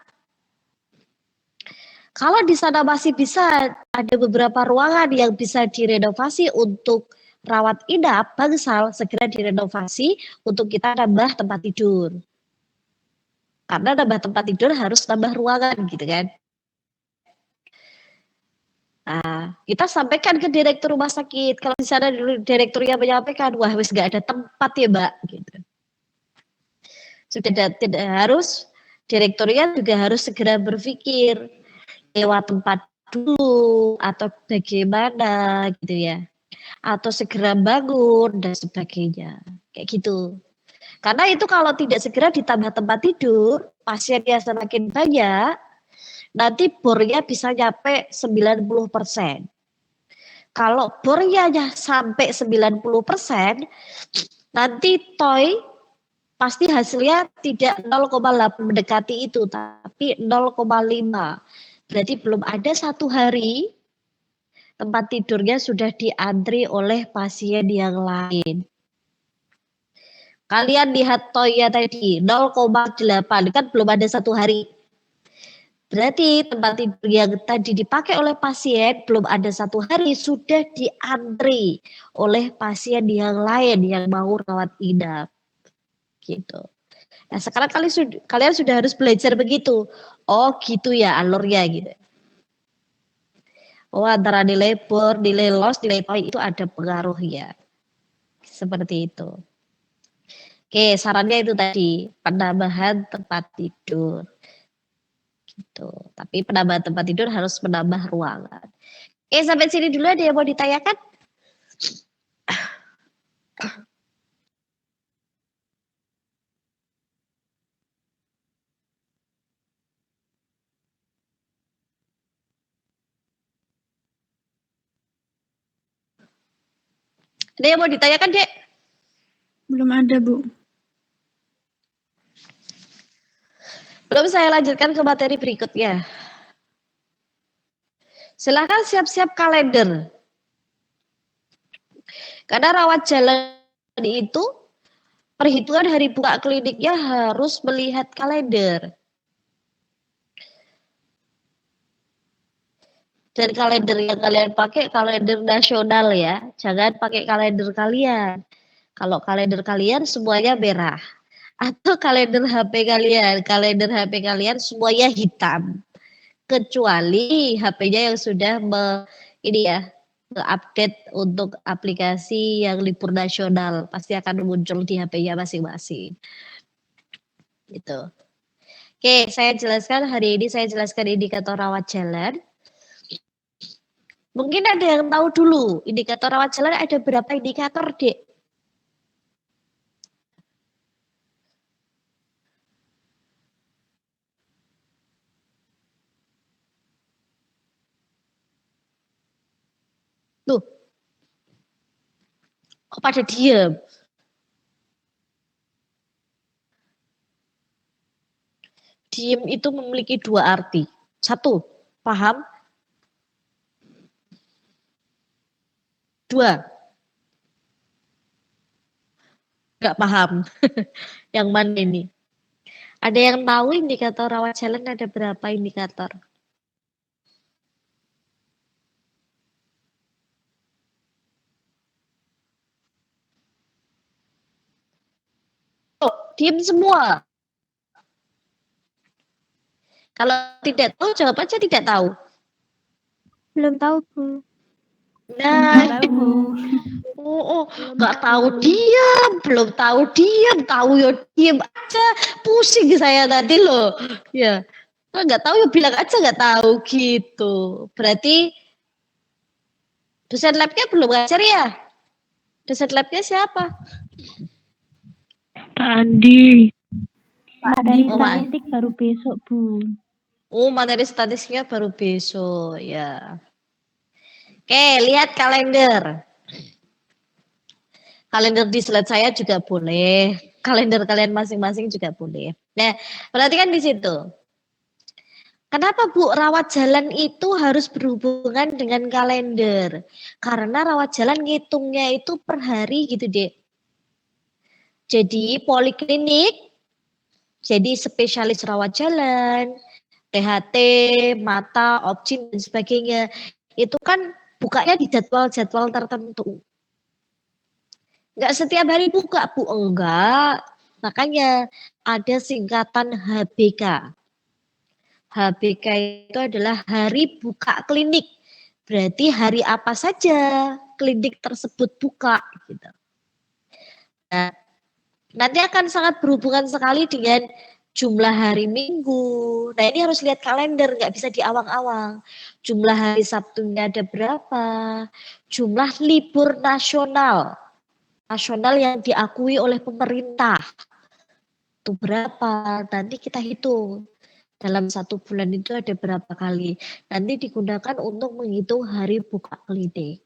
Kalau di sana masih bisa ada beberapa ruangan yang bisa direnovasi untuk rawat inap, bangsal segera direnovasi untuk kita nambah tempat tidur. Karena nambah tempat tidur harus nambah ruangan gitu kan. Nah, kita sampaikan ke direktur rumah sakit. Kalau di sana direkturnya menyampaikan, wah wis nggak ada tempat ya Mbak. Gitu. Sudah tidak harus, direkturnya juga harus segera berpikir lewat tempat dulu atau bagaimana gitu ya, atau segera bangun dan sebagainya kayak gitu. Karena itu kalau tidak segera ditambah tempat tidur, pasiennya semakin banyak, nanti bornya bisa nyampe 90%. Kalau bornya sampai 90%, nanti pasti hasilnya tidak 0,8 mendekati itu, tapi 0,5. Berarti belum ada satu hari tempat tidurnya sudah diantri oleh pasien yang lain. Kalian lihat toy-nya tadi 0,8 kan belum ada satu hari. Berarti tempat tidur yang tadi dipakai oleh pasien belum ada satu hari sudah diantri oleh pasien yang lain yang mau rawat inap. Gitu. Nah, sekarang kalian sudah harus belajar begitu. Oh, gitu ya alurnya gitu. Oh, antara nilai bor, nilai loss, nilai toy itu ada pengaruh ya. Seperti itu. Oke, sarannya itu tadi, penambahan tempat tidur. Gitu. Tapi penambahan tempat tidur harus menambah ruangan. Oke, sampai sini dulu ada yang mau ditanyakan? Ada yang mau ditanyakan, Dek? Belum ada, Bu. Sebelum saya lanjutkan ke materi berikutnya. Silakan siap-siap kalender. Karena rawat jalan itu perhitungan hari buka kliniknya harus melihat kalender. Dan kalender yang kalian pakai kalender nasional ya. Jangan pakai kalender kalian. Kalau kalender kalian semuanya merah. Atau kalender HP kalian semuanya hitam. Kecuali HP-nya yang sudah update untuk aplikasi yang libur nasional, pasti akan muncul di HP-nya masing-masing. Gitu. Oke, saya jelaskan hari ini indikator rawat jalan. Mungkin ada yang tahu dulu indikator rawat jalan ada berapa indikator, Dek? Tuh. Kok pada diem? Diem itu memiliki dua arti. Satu, paham? Dua, nggak paham. Yang mana ini? Ada yang tahu indikator rawat jalan ada berapa indikator? Oh, diem semua. Kalau tidak tahu, jawab aja tidak tahu. Belum tahu, Bu. Nah, Tahu. nggak tahu diam, belum tahu diam, tahu ya diam aja, pusing saya tadi loh. Ya, nggak tahu ya bilang aja nggak tahu gitu. Berarti dosen labnya belum ngajar ya? Dosen labnya siapa? Pak Andi. Materi Oh, Mak. statistik baru besok, Bu. Oh, materi statistiknya baru besok ya. Oke, lihat kalender. Kalender di slide saya juga boleh. Kalender kalian masing-masing juga boleh. Nah, perhatikan di situ. Kenapa Bu rawat jalan itu harus berhubungan dengan kalender? Karena rawat jalan ngitungnya itu per hari gitu, Dek. Jadi poliklinik, jadi spesialis rawat jalan, THT, mata, opsin dan sebagainya. Itu kan bukanya di jadwal-jadwal tertentu. Enggak setiap hari buka, Bu. Enggak. Makanya ada singkatan HBK. HBK itu adalah hari buka klinik. Berarti hari apa saja klinik tersebut buka. Gitu. Nah, nanti akan sangat berhubungan sekali dengan jumlah hari Minggu. Nah, ini harus lihat kalender, nggak bisa diawang-awang. Jumlah hari Sabtunya ada berapa? Jumlah libur nasional yang diakui oleh pemerintah itu berapa? Nanti kita hitung dalam satu bulan itu ada berapa kali. Nanti digunakan untuk menghitung hari buka klinik.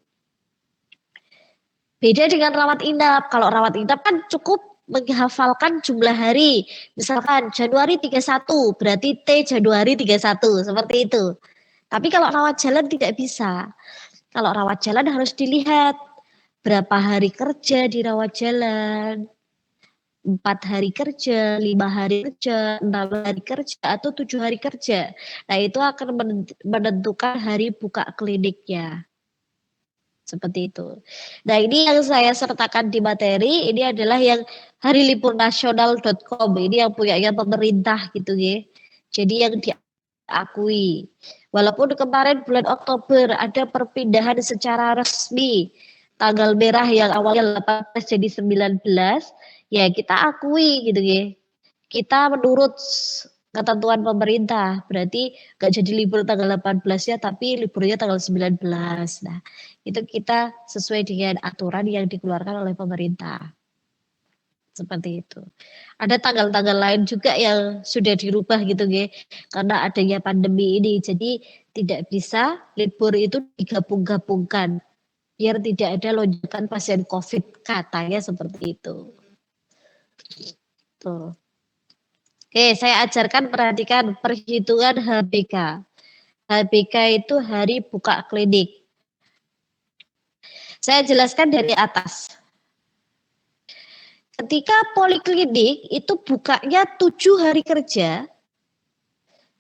Beda dengan rawat inap. Kalau rawat inap kan cukup menghafalkan jumlah hari. Misalkan Januari 31 berarti T Januari 31 seperti itu. Tapi kalau rawat jalan tidak bisa. Kalau rawat jalan harus dilihat berapa hari kerja di rawat jalan, 4 hari kerja, 5 hari kerja, 6 hari kerja, atau 7 hari kerja. Nah, itu akan menentukan hari buka kliniknya. Seperti itu. Nah, ini yang saya sertakan di materi, ini adalah yang hariliburnnasional.com, ini yang punyanya pemerintah gitu ya. Jadi yang diakui. Walaupun kemarin bulan Oktober ada perpindahan secara resmi, tanggal merah yang awalnya 18 jadi 19, ya kita akui gitu ya. Kita menurut ketentuan pemerintah, berarti nggak jadi libur tanggal 18 ya, tapi liburnya tanggal 19. Nah, itu kita sesuai dengan aturan yang dikeluarkan oleh pemerintah. Seperti itu. Ada tanggal-tanggal lain juga yang sudah dirubah gitu ya, karena adanya pandemi ini. Jadi tidak bisa libur itu digabung-gabungkan, biar tidak ada lonjakan pasien COVID, katanya seperti itu. Tuh. Oke, saya ajarkan, perhatikan perhitungan HBK. HBK itu hari buka klinik. Saya jelaskan dari atas. Ketika poliklinik itu bukanya 7 hari kerja,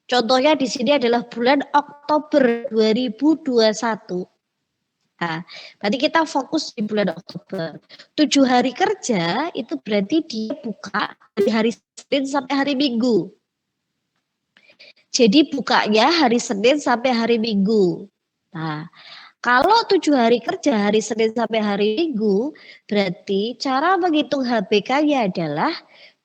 contohnya di sini adalah bulan Oktober 2021. Nah, berarti kita fokus di bulan Oktober. 7 hari kerja itu berarti dia buka dari hari Senin sampai hari Minggu. Jadi bukanya hari Senin sampai hari Minggu. Nah, kalau 7 hari kerja hari Senin sampai hari Minggu, berarti cara menghitung HBK-nya adalah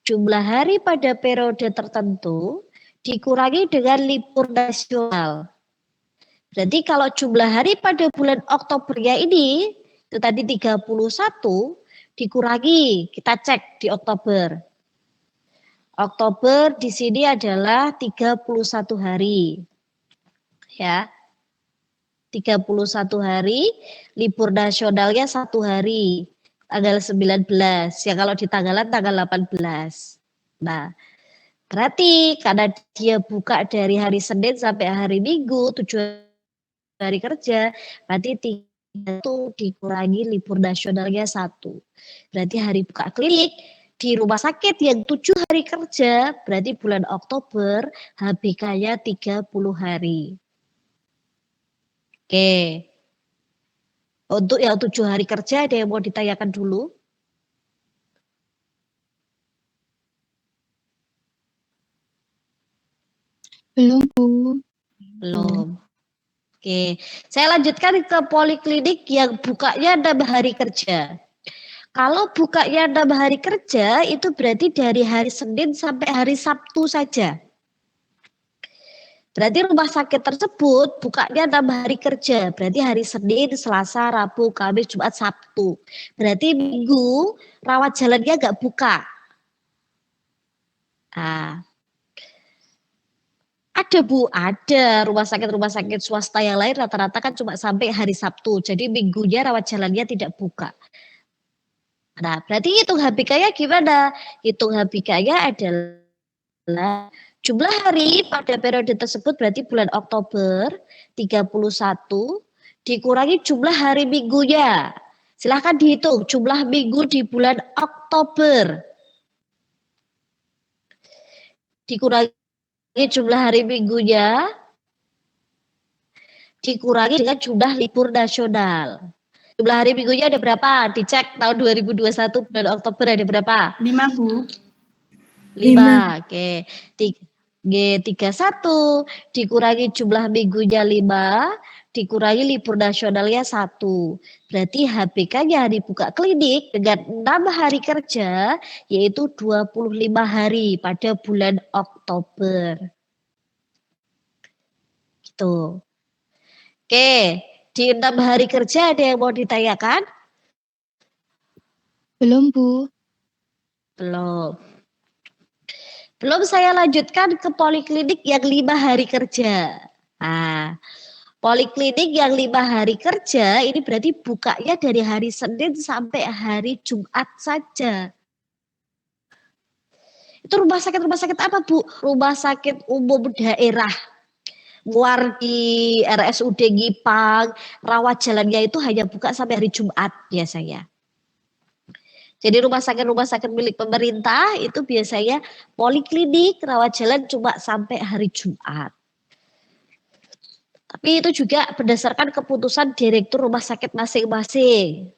jumlah hari pada periode tertentu dikurangi dengan libur nasional. Berarti kalau jumlah hari pada bulan Oktobernya ini, itu tadi 31, dikurangi, kita cek di Oktober. Oktober di sini adalah 31 hari. Ya. 31 hari, libur nasionalnya 1 hari, tanggal 19. Ya kalau di tanggalan tanggal 18. Nah, berarti karena dia buka dari hari Senin sampai hari Minggu, 7 hari kerja, berarti 3 itu dikurangi libur nasionalnya 1. Berarti hari buka klinik di rumah sakit yang 7 hari kerja, berarti bulan Oktober HBK-nya 30 hari. Oke. Untuk yang 7 hari kerja ada yang mau ditanyakan dulu? Belum, Bu. Belum. Oke, saya lanjutkan ke poliklinik yang bukanya 6 hari kerja. Kalau bukanya 6 hari kerja itu berarti dari hari Senin sampai hari Sabtu saja. Berarti rumah sakit tersebut bukanya 6 hari kerja. Berarti hari Senin, Selasa, Rabu, Kamis, Jumat, Sabtu. Berarti Minggu rawat jalannya nggak buka. Nah, ada Bu, ada rumah sakit swasta yang lain rata-rata kan cuma sampai hari Sabtu. Jadi minggunya rawat jalannya tidak buka. Nah, berarti hitung HBK-nya gimana? Hitung HBK-nya adalah jumlah hari pada periode tersebut berarti bulan Oktober 31 dikurangi jumlah hari minggunya. Silahkan dihitung jumlah minggu di bulan Oktober. Dikurangi jumlah hari minggunya dikurangi dengan jumlah libur nasional. Jumlah hari minggunya ada berapa? Dicek tahun 2021 bulan Oktober ada berapa? 5, Bu. 5. Oke. G31 dikurangi jumlah minggunya 5, dikurangi libur nasionalnya 1. Berarti HBK-nya hari buka klinik dengan 6 hari kerja yaitu 25 hari pada bulan Oktober. Gitu. Oke, di 6 hari kerja ada yang mau ditanyakan? Belum, Bu. Belum. Belum, saya lanjutkan ke poliklinik yang 5 hari kerja. Nah, poliklinik yang 5 hari kerja ini berarti bukanya dari hari Senin sampai hari Jumat saja. Itu rumah sakit apa Bu? Rumah sakit umum daerah. Luar di RSUD Gipang, rawat jalannya itu hanya buka sampai hari Jumat biasanya. Jadi rumah sakit milik pemerintah itu biasanya poliklinik rawat jalan cuma sampai hari Jumat. Tapi itu juga berdasarkan keputusan direktur rumah sakit masing-masing.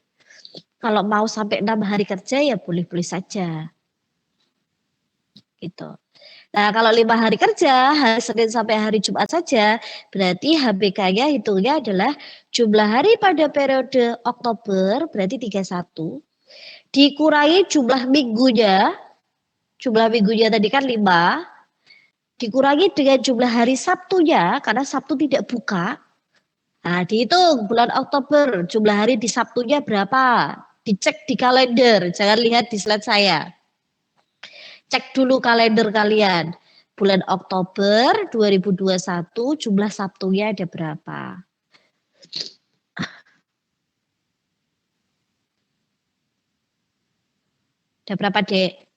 Kalau mau sampai 6 hari kerja ya boleh-boleh saja. Gitu. Nah, kalau 5 hari kerja, hari Senin sampai hari Jumat saja, berarti HBK-nya hitungnya adalah jumlah hari pada periode Oktober, berarti 31, dikurangi jumlah minggunya tadi kan 5, dikurangi dengan jumlah hari Sabtunya, karena Sabtu tidak buka. Nah, dihitung bulan Oktober, jumlah hari di Sabtunya berapa? Dicek di kalender, jangan lihat di slide saya. Cek dulu kalender kalian. Bulan Oktober 2021 jumlah Sabtunya ada berapa? Ada berapa, Dek?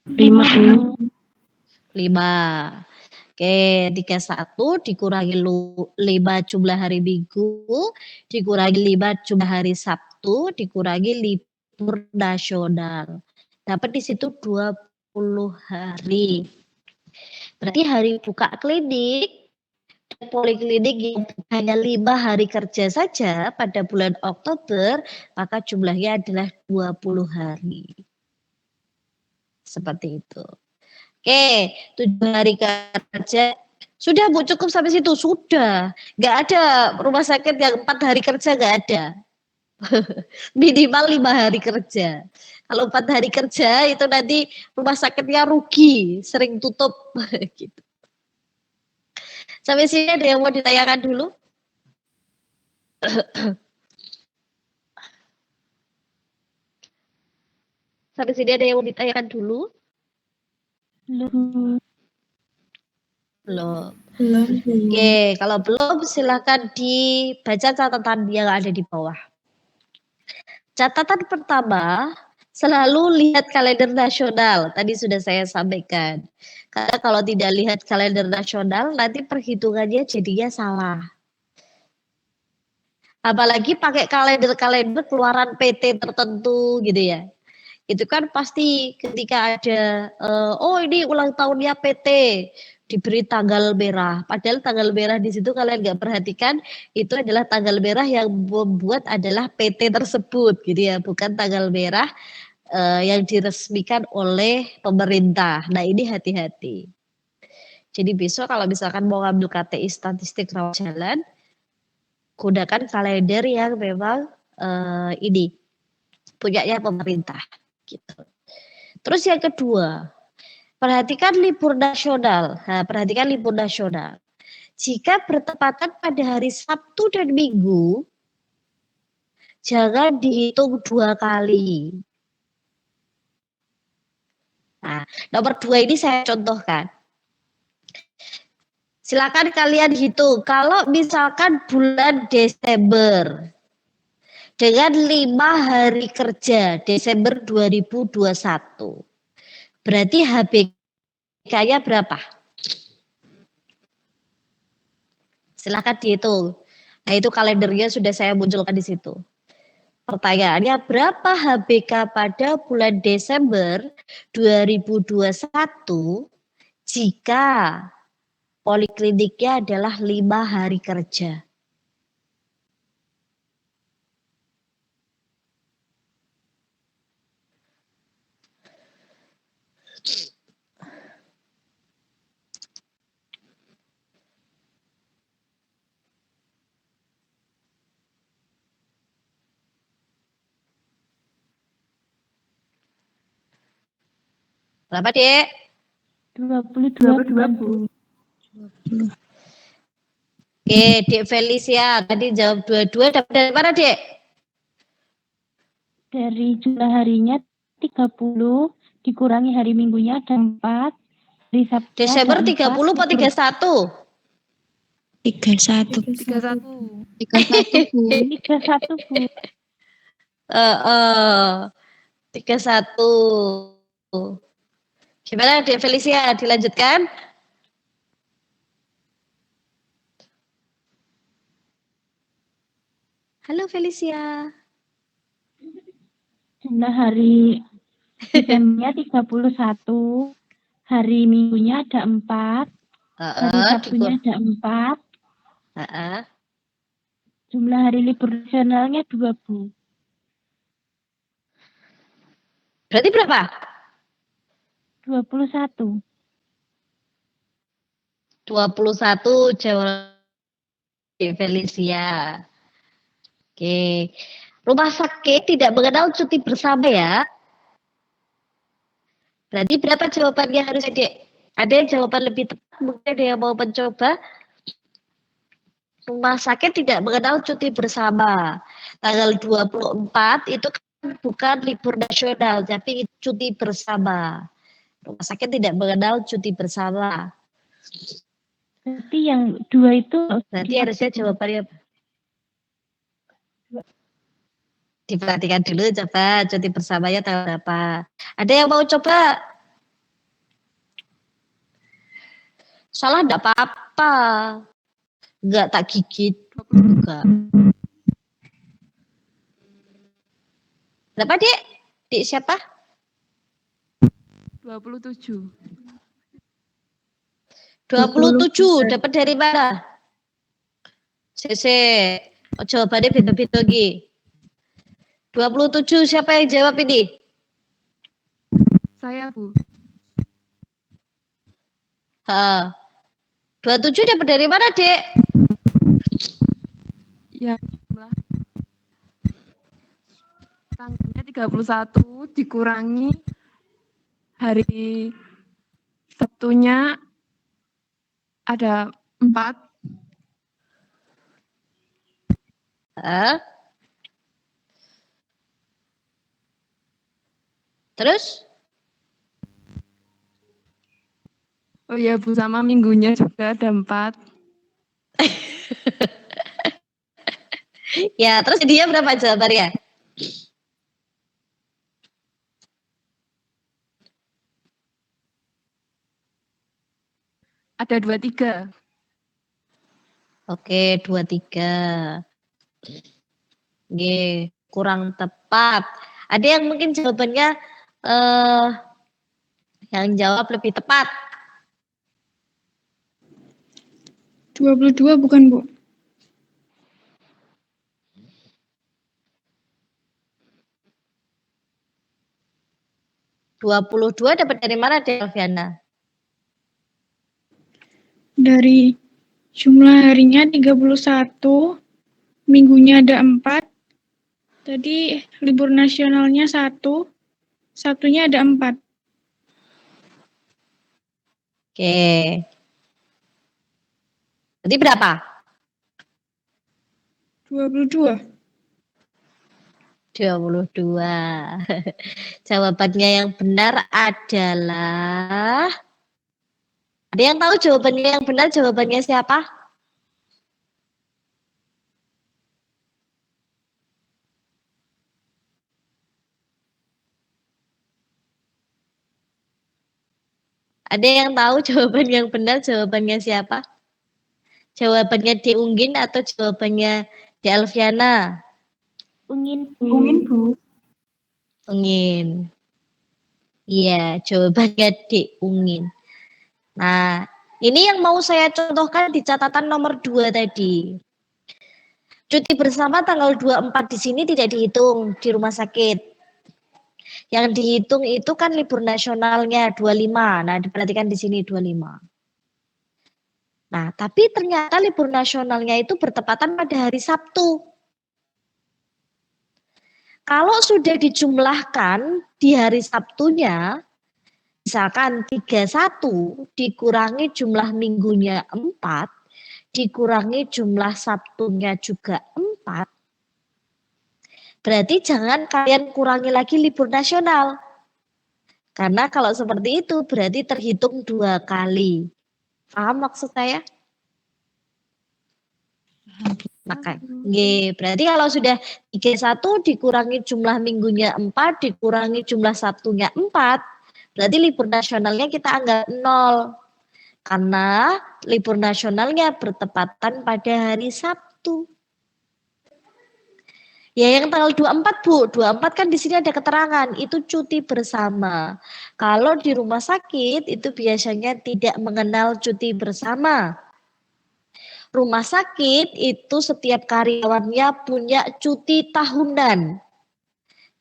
5, Bu. 5. Oke, 31 dikurangi 5 jumlah hari Minggu, dikurangi 5 jumlah hari Sabtu, dikurangi libur nasional. Dapat di situ 20 hari. Berarti hari buka klinik poliklinik yang hanya 5 hari kerja saja pada bulan Oktober, maka jumlahnya adalah 20 hari. Seperti itu. Oke, 7 hari kerja. Sudah Bu, cukup sampai situ. Sudah. Nggak ada rumah sakit yang 4 hari kerja, nggak ada. Minimal 5 hari kerja. Kalau 4 hari kerja itu nanti rumah sakitnya rugi, sering tutup. Gitu. Sampai sini ada yang mau ditanyakan dulu? Sampai sini ada yang mau ditanyakan dulu? Belum. Belum. Belum. Oke, kalau belum silakan dibaca catatan yang ada di bawah. Catatan pertama, selalu lihat kalender nasional. Tadi sudah saya sampaikan. Karena kalau tidak lihat kalender nasional, nanti perhitungannya jadinya salah. Apalagi pakai kalender-kalender keluaran PT tertentu gitu ya. Itu kan pasti ketika ada, oh ini ulang tahunnya PT, diberi tanggal merah. Padahal tanggal merah di situ kalian nggak perhatikan, itu adalah tanggal merah yang membuat adalah PT tersebut, gitu ya, bukan tanggal merah yang diresmikan oleh pemerintah. Nah ini hati-hati. Jadi besok kalau misalkan mau ngambil KTI statistik rawat jalan, gunakan kalender yang memang ini punyanya pemerintah. Gitu. Terus yang kedua, perhatikan libur nasional. Nah, perhatikan libur nasional. Jika bertepatan pada hari Sabtu dan Minggu, jangan dihitung 2 kali. Nah, nomor 2 ini saya contohkan. Silakan kalian hitung. Kalau misalkan bulan Desember dengan 5 hari kerja, Desember 2021. Berarti HBK-nya berapa? Silakan dihitung. Nah, itu kalendernya sudah saya munculkan di situ. Pertanyaannya, berapa HBK pada bulan Desember 2021 jika polikliniknya adalah 5 hari kerja? Berapa, Dek? 22 bukan, Bu. Oke, Dek Felicia tadi jawab 22, dapat dari mana, Dek? Dari jumlah harinya 30, dikurangi hari Minggunya ada 4, hari Sabtunya Desember ada 30 atau 31? 31. 31, Bu. 31, Bu. 31. Gimana, Dek Felicia? Dilanjutkan? Halo, Felicia. Jumlah hari Desembernya 31, hari Minggunya ada 4, hari Sabtunya ada 4, jumlah hari libur nasionalnya 2, Bu. Berarti berapa? 21. 21 jawab Felicia. Oke. Rumah sakit tidak mengenal cuti bersama ya. Berarti berapa jawabannya harus Dek? Ada yang jawaban lebih tepat, mungkin ada yang mau mencoba. Rumah sakit tidak mengenal cuti bersama. Tanggal 24 itu kan bukan libur nasional, tapi cuti bersama. Rumah sakit tidak mengenal cuti bersama. Berarti yang 2 itu Berarti harusnya jawabannya apa? Diperhatikan dulu coba cuti bersamanya tanggal berapa. Ada yang mau coba? Salah enggak apa-apa. Enggak tak gigit. Enggak. Berapa, Dik? Dik siapa? 27. 27. Dapat dari mana? Sese. Oh, jawabannya beda-beda lagi. 27 siapa yang jawab ini? Saya, Bu. 27 dapat dari mana, Dek? Ya, jumlah tanggalnya 31 dikurangi hari Sabtunya ada 4. Hah? Terus? Oh iya, Bu, sama minggunya juga ada 4. Ya, terus dia berapa jawabannya? Ada 23. Oke, 23. Oke, kurang tepat. Ada yang mungkin jawabannya yang jawab lebih tepat. 22 bukan, Bu? Dua dapat dari mana, Delviana? Dari jumlah harinya 31, minggunya ada 4. Tadi libur nasionalnya 1, Sabtunya ada 4. Oke. Berarti berapa? 22. 22. Jawabannya yang benar adalah... Ada yang tahu jawabannya yang benar, jawabannya siapa? Ada yang tahu jawaban yang benar, jawabannya siapa? Jawabannya di Unggin atau jawabannya di Alfiana? Ungin, Ungin, Bu. Ungin. Iya, jawabannya di Ungin. Nah, ini yang mau saya contohkan di catatan nomor 2 tadi. Cuti bersama tanggal 24 di sini tidak dihitung di rumah sakit. Yang dihitung itu kan libur nasionalnya 25. Nah, diperhatikan di sini 25. Nah, tapi ternyata libur nasionalnya itu bertepatan pada hari Sabtu. Kalau sudah dijumlahkan di hari Sabtunya, misalkan 31 dikurangi jumlah minggunya 4, dikurangi jumlah Sabtunya juga 4, berarti jangan kalian kurangi lagi libur nasional. Karena kalau seperti itu berarti terhitung 2 kali. Paham maksud saya? Maka, berarti kalau sudah 31 dikurangi jumlah minggunya 4, dikurangi jumlah Sabtunya 4, berarti libur nasionalnya kita anggap 0. Karena libur nasionalnya bertepatan pada hari Sabtu. Ya yang tanggal 24, Bu. 24 kan di sini ada keterangan, itu cuti bersama. Kalau di rumah sakit itu biasanya tidak mengenal cuti bersama. Rumah sakit itu setiap karyawannya punya cuti tahunan.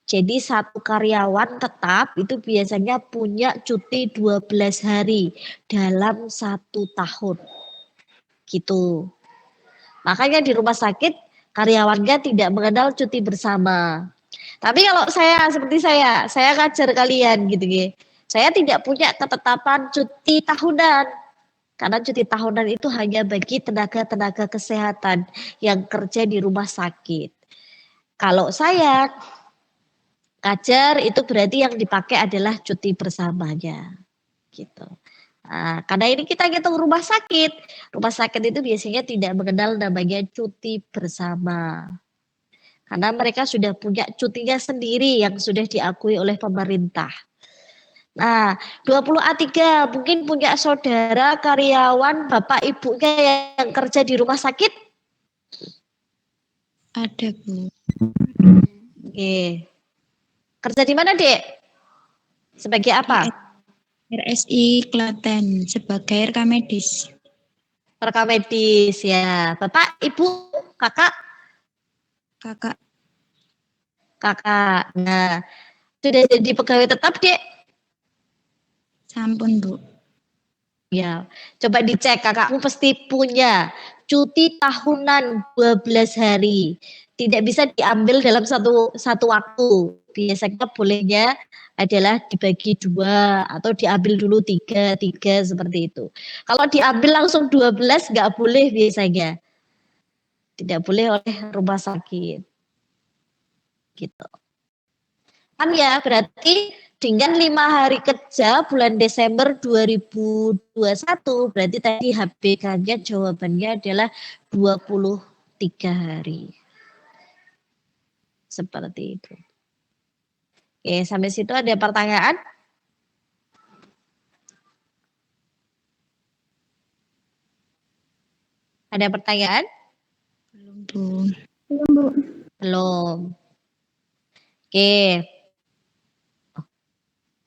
Jadi satu karyawan tetap itu biasanya punya cuti 12 hari dalam 1 tahun. Gitu. Makanya di rumah sakit karyawannya tidak mengenal cuti bersama. Tapi kalau saya seperti saya ngajar kalian gitu ya. Saya tidak punya ketetapan cuti tahunan. Karena cuti tahunan itu hanya bagi tenaga-tenaga kesehatan yang kerja di rumah sakit. Kalau saya ngajar itu berarti yang dipakai adalah cuti bersamanya. Gitu. Nah, karena ini kita hitung rumah sakit. Rumah sakit itu biasanya tidak mengenal namanya cuti bersama. Karena mereka sudah punya cutinya sendiri yang sudah diakui oleh pemerintah. Nah, 20A3 mungkin punya saudara karyawan bapak ibunya yang kerja di rumah sakit? Ada, Bu. Oke. Kerja di mana, Dek? Sebagai apa? RSI Klaten sebagai rekam medis. Rekam medis ya. Bapak, Ibu, Kakak? Kakak Kakak. Nah, sudah jadi pegawai tetap, Dek? sampun, Bu. Ya, coba dicek kakakmu pasti punya cuti tahunan 12 hari. Tidak bisa diambil dalam satu waktu. Biasanya bolehnya adalah dibagi 2 atau diambil dulu 3 seperti itu. Kalau diambil langsung 12 nggak boleh biasanya. Tidak boleh oleh rumah sakit. Gitu. Kan ya berarti dengan 5 hari kerja bulan Desember 2021 berarti tadi HBK-nya jawabannya adalah 23 hari. Seperti itu. Oke, sampai situ ada pertanyaan? Ada pertanyaan? Belum, Bu. Belum, Bu. Belum. Oke.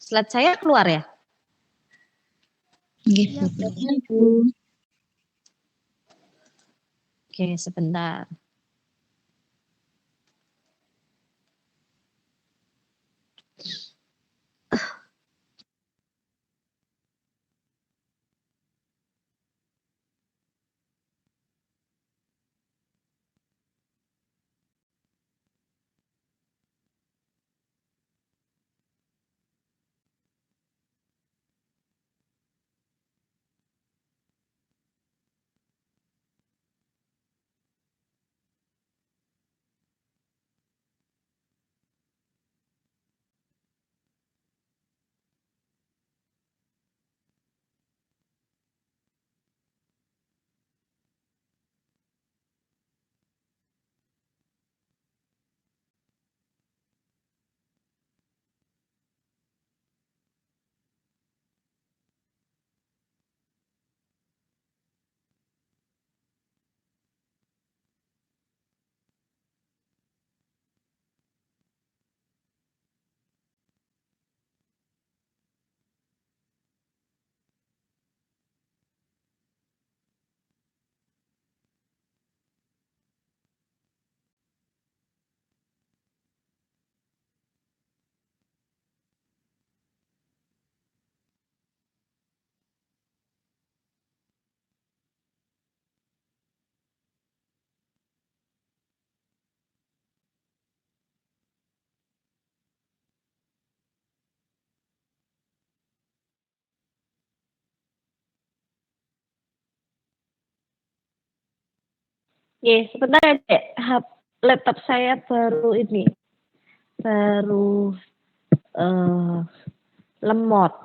Slide saya keluar ya? Nggih, Bu. Iya, Bu. Oke, sebentar. Oke, sebentar ya, Dek. Laptop saya baru ini. Baru lemot.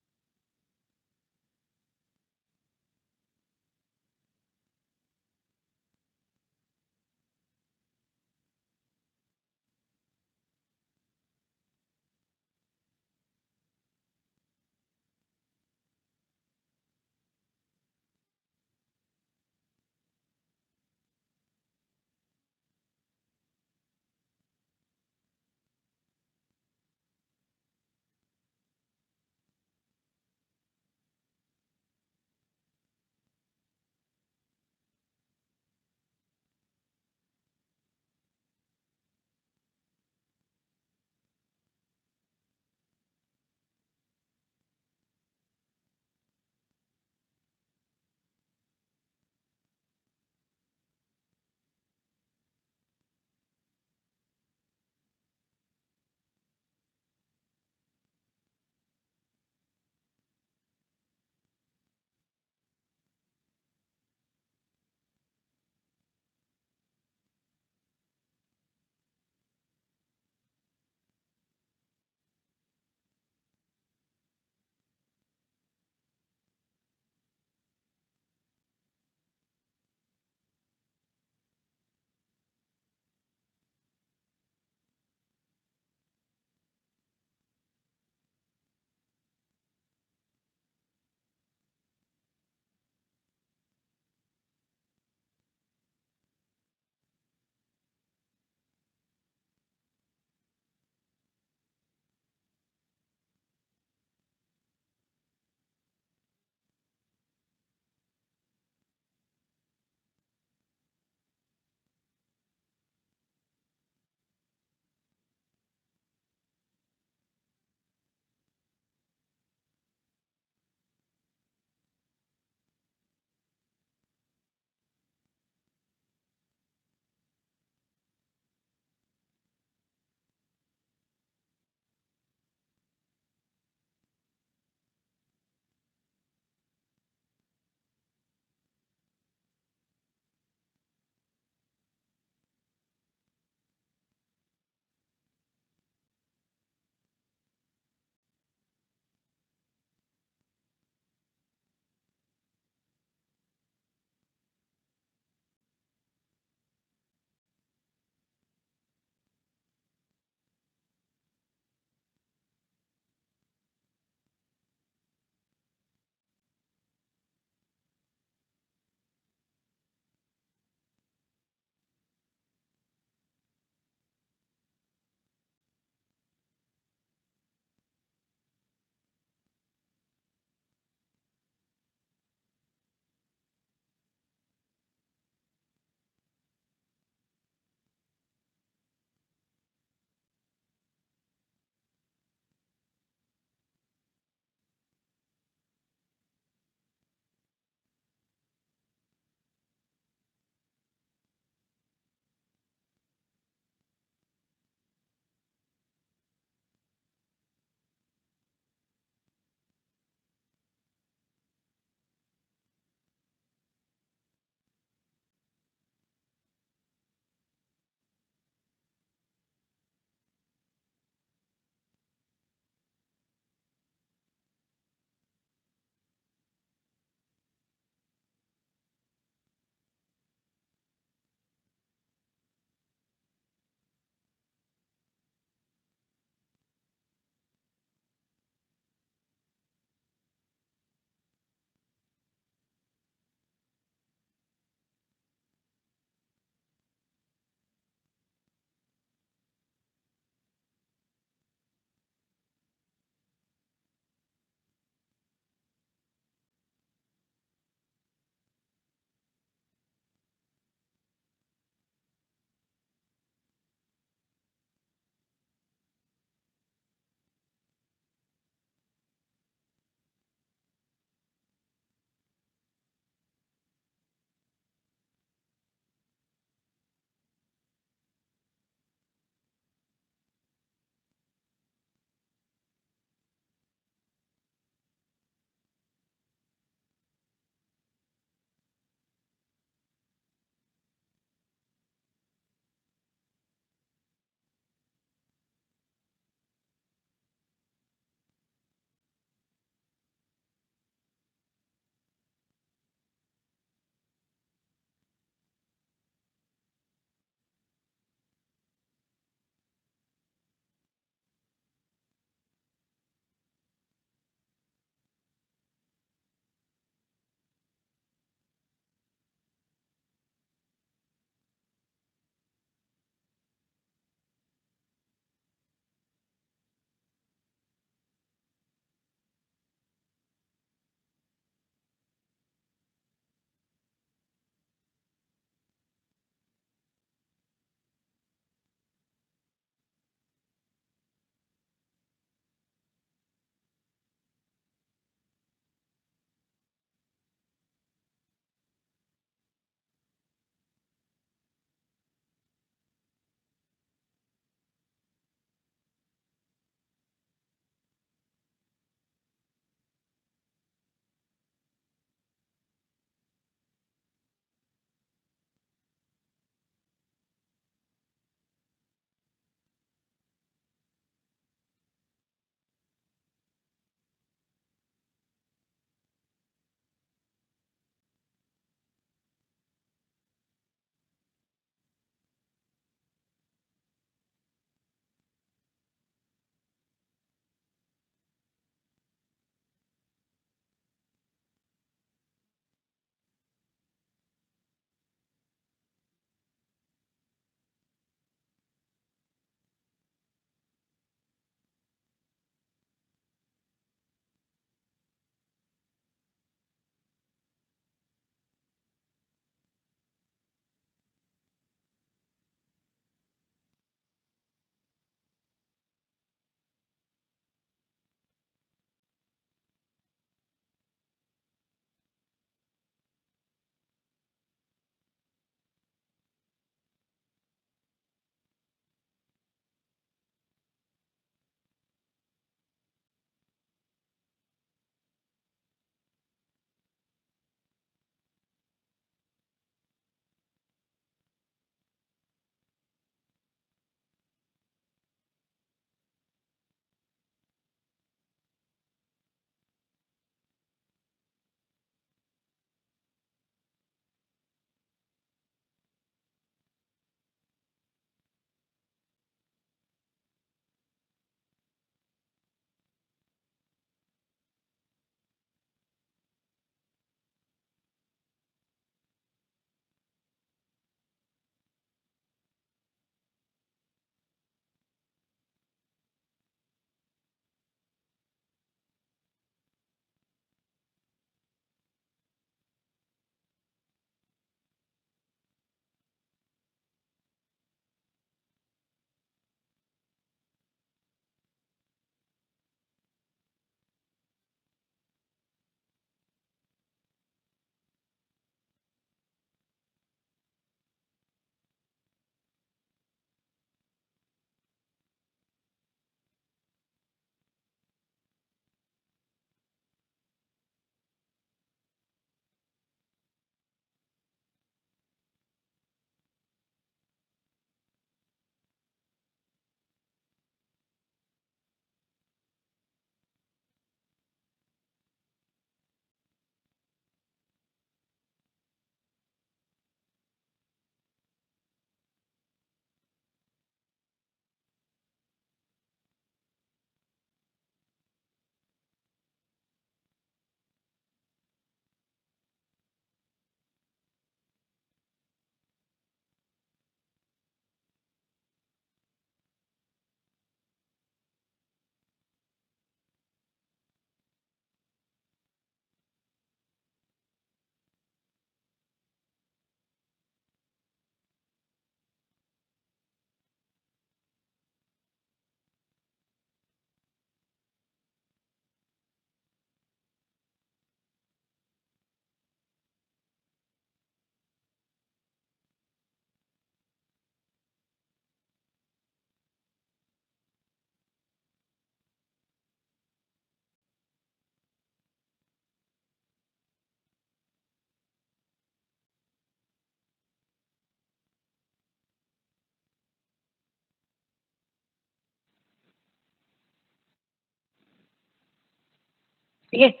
Oke.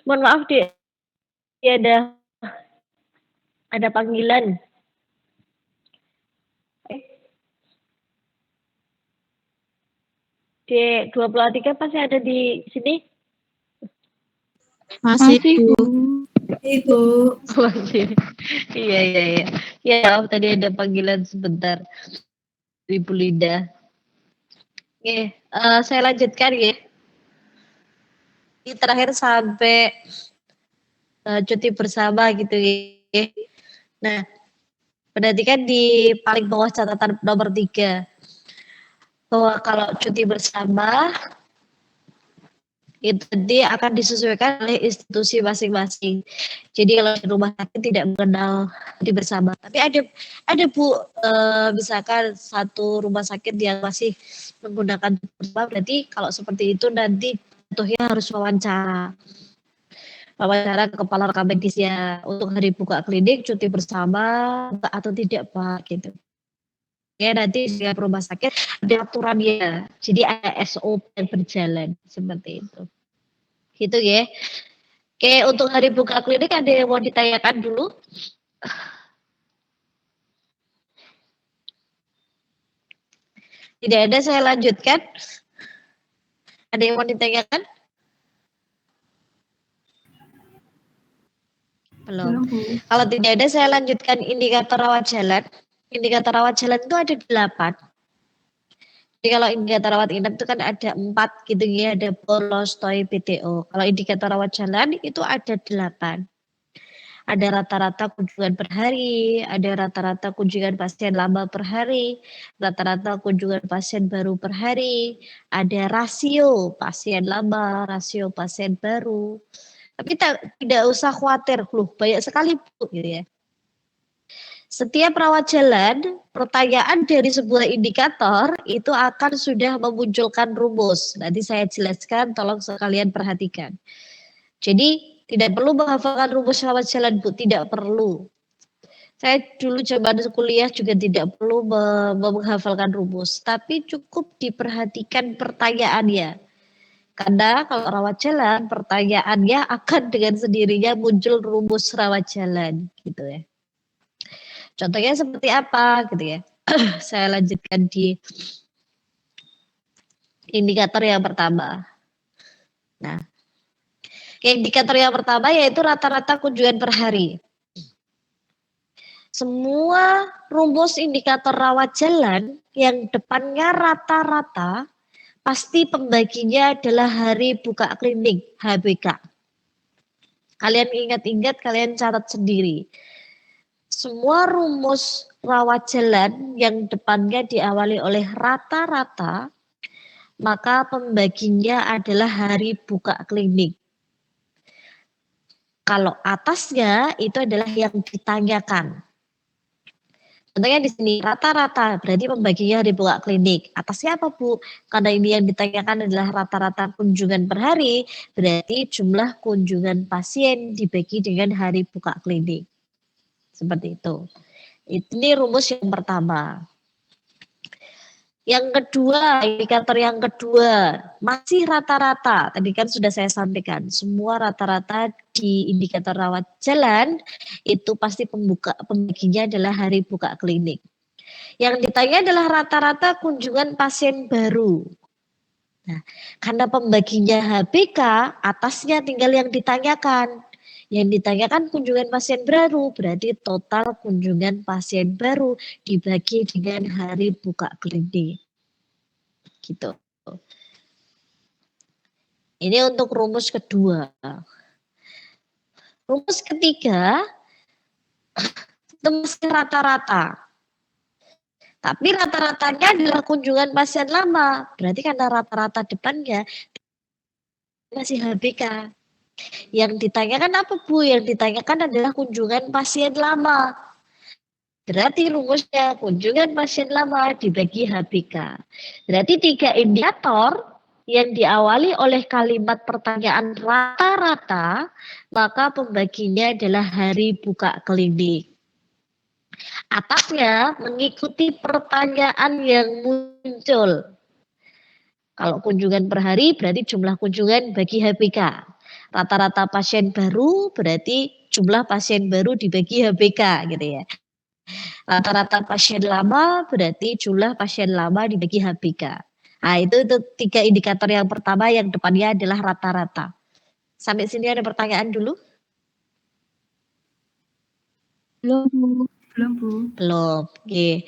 Mohon maaf Dek, ada panggilan. Dek 23 pasti ada di sini? Masih, Bu. Ibu. Masih. Iya. Ya, maaf tadi ada panggilan sebentar. Ibu Linda. Oke, saya lanjutkan ya. Ini terakhir sampai cuti bersama gitu ya. Nah, perhatikan di paling bawah catatan nomor 3. Bahwa kalau cuti bersama itu nanti akan disesuaikan oleh institusi masing-masing. Jadi kalau di rumah sakit tidak mengenal cuti bersama. Tapi ada Bu, misalkan satu rumah sakit yang masih menggunakan cuti bersama, berarti kalau seperti itu nanti jatuhnya harus wawancara ke kepala rekam medisnya untuk hari buka klinik cuti bersama atau tidak Pak gitu. Ya nanti setiap rumah sakit ada aturannya. Jadi ada SOP yang berjalan seperti itu. Gitu ya. Oke, untuk hari buka klinik ada yang mau ditanyakan dulu? Tidak ada, saya lanjutkan. Ada yang mau ditanyakan? Belum. Kalau tidak ada, saya lanjutkan indikator rawat jalan. Indikator rawat jalan itu ada 8. Jadi kalau indikator rawat inap itu kan ada 4 gitu ya, ada bolos, TOI, PTO. Kalau indikator rawat jalan itu ada 8. Ada rata-rata kunjungan per hari, ada rata-rata kunjungan pasien lama per hari, rata-rata kunjungan pasien baru per hari, ada rasio pasien lama, rasio pasien baru. Tapi tidak usah khawatir, loh banyak sekali Bu gitu ya. Setiap rawat jalan, pertanyaan dari sebuah indikator itu akan sudah memunculkan rumus. Nanti saya jelaskan, tolong sekalian perhatikan. Jadi tidak perlu menghafalkan rumus rawat jalan Bu, tidak perlu. Saya dulu zaman kuliah juga tidak perlu menghafalkan rumus, tapi cukup diperhatikan pertanyaannya. Karena kalau rawat jalan, pertanyaannya akan dengan sendirinya muncul rumus rawat jalan, gitu ya. Contohnya seperti apa gitu ya. Saya lanjutkan di indikator yang pertama. Nah, indikator yang pertama yaitu rata-rata kunjungan per hari. Semua rumus indikator rawat jalan yang depannya rata-rata pasti pembaginya adalah hari buka klinik, HBK. Kalian ingat-ingat, kalian catat sendiri. Semua rumus rawat jalan yang depannya diawali oleh rata-rata, maka pembaginya adalah hari buka klinik. Kalau atasnya itu adalah yang ditanyakan. Contohnya di sini rata-rata, berarti pembaginya hari buka klinik. Atasnya apa Bu? Karena ini yang ditanyakan adalah rata-rata kunjungan per hari, berarti jumlah kunjungan pasien dibagi dengan hari buka klinik. Seperti itu. Ini rumus yang pertama. Yang kedua, indikator yang kedua, masih rata-rata. Tadi kan sudah saya sampaikan, semua rata-rata di indikator rawat jalan itu pasti pembaginya adalah hari buka klinik. Yang ditanya adalah rata-rata kunjungan pasien baru. Nah, karena pembaginya HBK, atasnya tinggal yang ditanyakan. Yang ditanyakan kunjungan pasien baru, berarti total kunjungan pasien baru dibagi dengan hari buka klinik. Gitu. Ini untuk rumus kedua. Rumus ketiga, itu masih rata-rata. Tapi rata-ratanya adalah kunjungan pasien lama. Berarti karena rata-rata depannya masih HBK. Yang ditanyakan apa Bu? Yang ditanyakan adalah kunjungan pasien lama. Berarti rumusnya kunjungan pasien lama dibagi HBK. Berarti 3 indikator yang diawali oleh kalimat pertanyaan rata-rata, maka pembaginya adalah hari buka klinik. Atasnya mengikuti pertanyaan yang muncul. Kalau kunjungan per hari berarti jumlah kunjungan bagi HBK. Rata-rata pasien baru berarti jumlah pasien baru dibagi HBK gitu ya. Rata-rata pasien lama berarti jumlah pasien lama dibagi HBK. Nah, itu 3 indikator yang pertama yang depannya adalah rata-rata. Sampai sini ada pertanyaan dulu? Belum, Bu. Belum, Bu. Belum. Oke.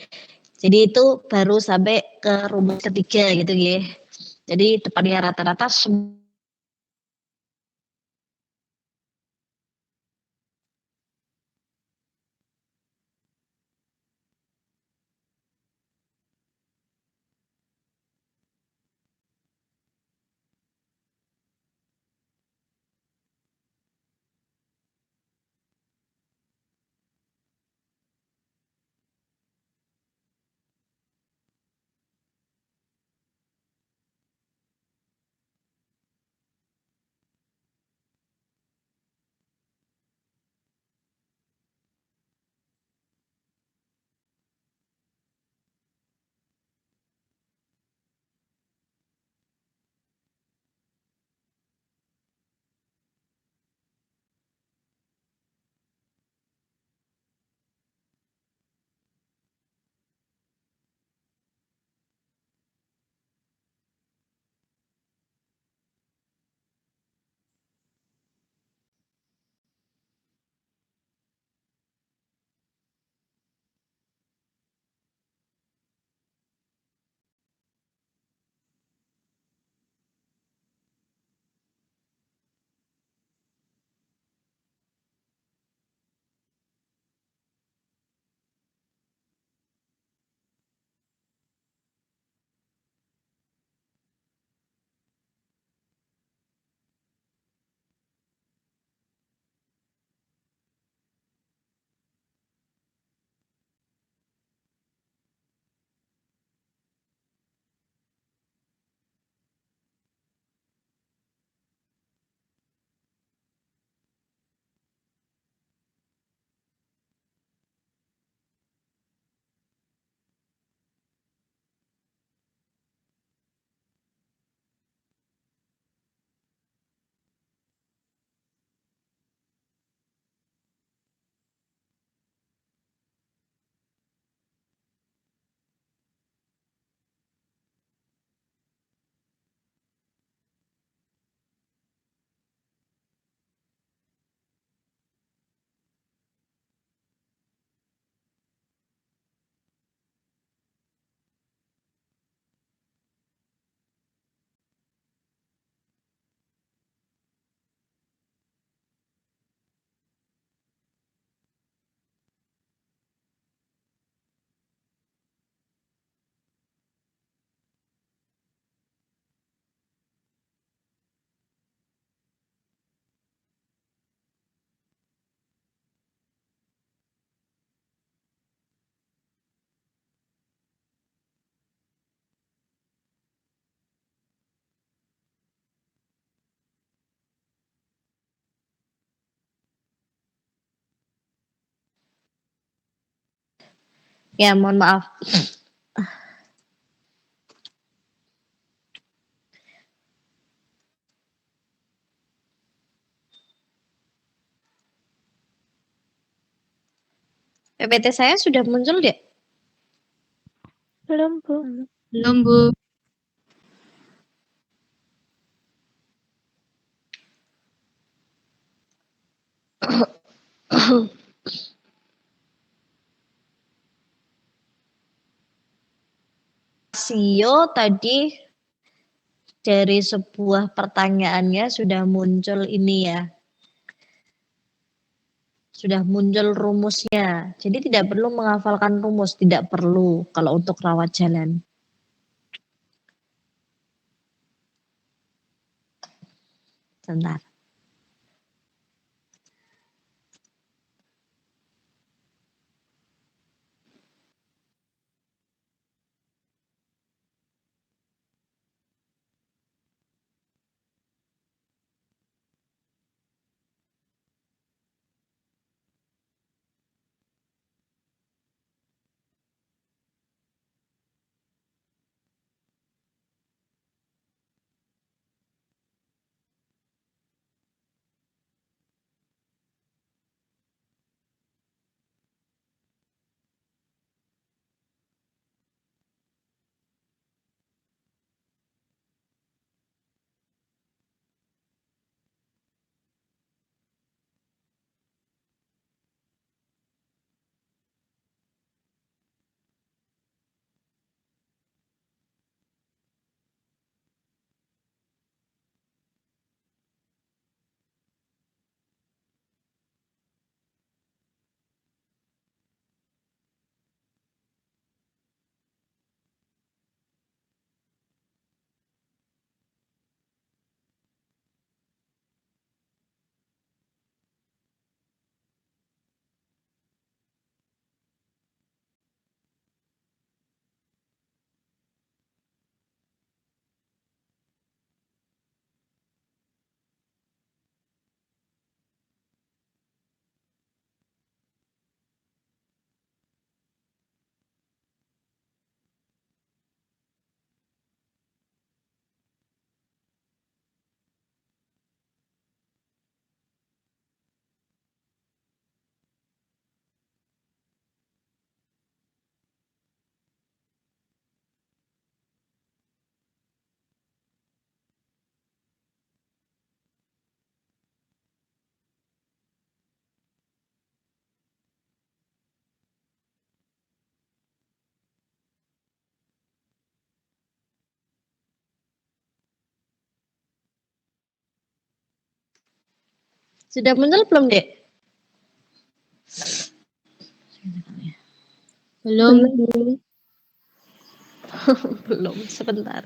Jadi itu baru sampai ke rumus ketiga gitu ya. Jadi depannya rata-rata ya mohon maaf. PPT saya sudah muncul deh. Belum, Bu. Belum, Bu. Rasio tadi dari sebuah pertanyaannya sudah muncul ini ya. Sudah muncul rumusnya. Jadi tidak perlu menghafalkan rumus, tidak perlu kalau untuk rawat jalan. Sebentar. Sudah muncul belum, Dek? Belum, Bu. Belum, sebentar.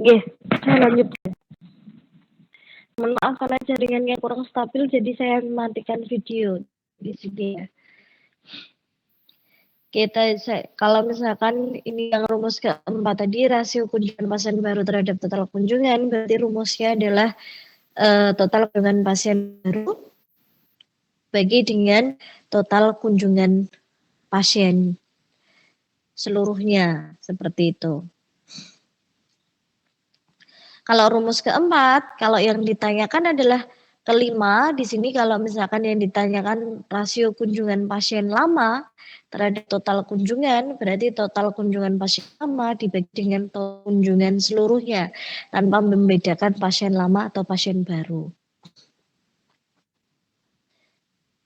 Nggih, saya lanjut. Mohon maaf karena jaringannya kurang stabil, jadi saya matikan video di sini ya. Kalau misalkan ini yang rumus keempat tadi, rasio kunjungan pasien baru terhadap total kunjungan, berarti rumusnya adalah total kunjungan pasien baru bagi dengan total kunjungan pasien seluruhnya, seperti itu. Kalau rumus keempat, kalau yang ditanyakan adalah kelima, di sini kalau misalkan yang ditanyakan rasio kunjungan pasien lama terhadap total kunjungan, berarti total kunjungan pasien lama dibagi dengan total kunjungan seluruhnya, tanpa membedakan pasien lama atau pasien baru.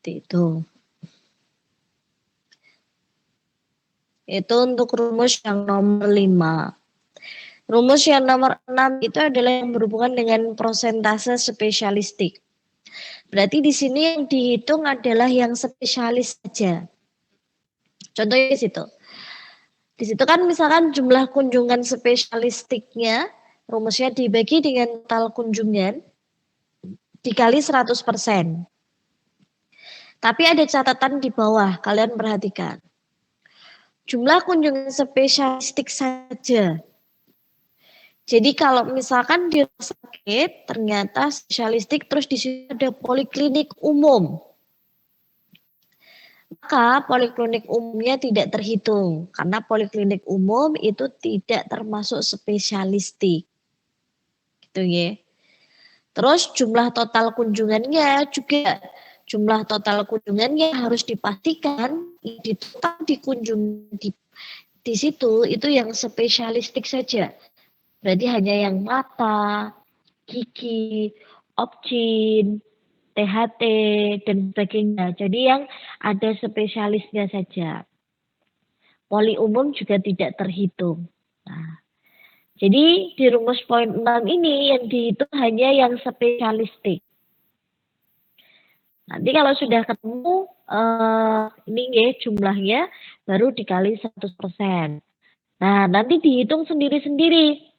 Itu untuk rumus yang nomor 5. Rumus yang nomor 6 itu adalah yang berhubungan dengan persentase spesialistik. Berarti di sini yang dihitung adalah yang spesialis saja. Contohnya di situ. Di situ kan misalkan jumlah kunjungan spesialistiknya, rumusnya dibagi dengan total kunjungan dikali 100%. Tapi ada catatan di bawah, kalian perhatikan. Jumlah kunjungan spesialistik saja. Jadi kalau misalkan di rumah sakit ternyata spesialistik terus di situ ada poliklinik umum, maka poliklinik umumnya tidak terhitung karena poliklinik umum itu tidak termasuk spesialistik, gitu ya. Terus jumlah total kunjungannya juga harus dipastikan di total dikunjungi di situ itu yang spesialistik saja. Berarti hanya yang mata, gigi, opsin, THT, dan sebagainya. Jadi yang ada spesialisnya saja. Poli umum juga tidak terhitung. Nah, jadi di rumus poin 6 ini yang dihitung hanya yang spesialistik. Nanti kalau sudah ketemu ini ya jumlahnya baru dikali 100%. Nah, nanti dihitung sendiri-sendiri.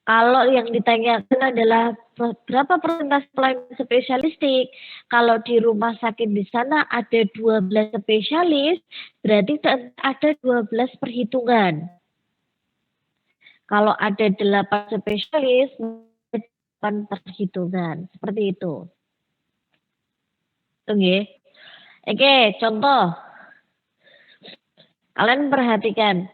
Kalau yang ditanyakan adalah berapa persentase pelayanan spesialistik, kalau di rumah sakit di sana ada 12 spesialis, berarti ada 12 perhitungan. Kalau ada 8 spesialis, 8 perhitungan. Seperti itu. Oke, contoh. Kalian perhatikan.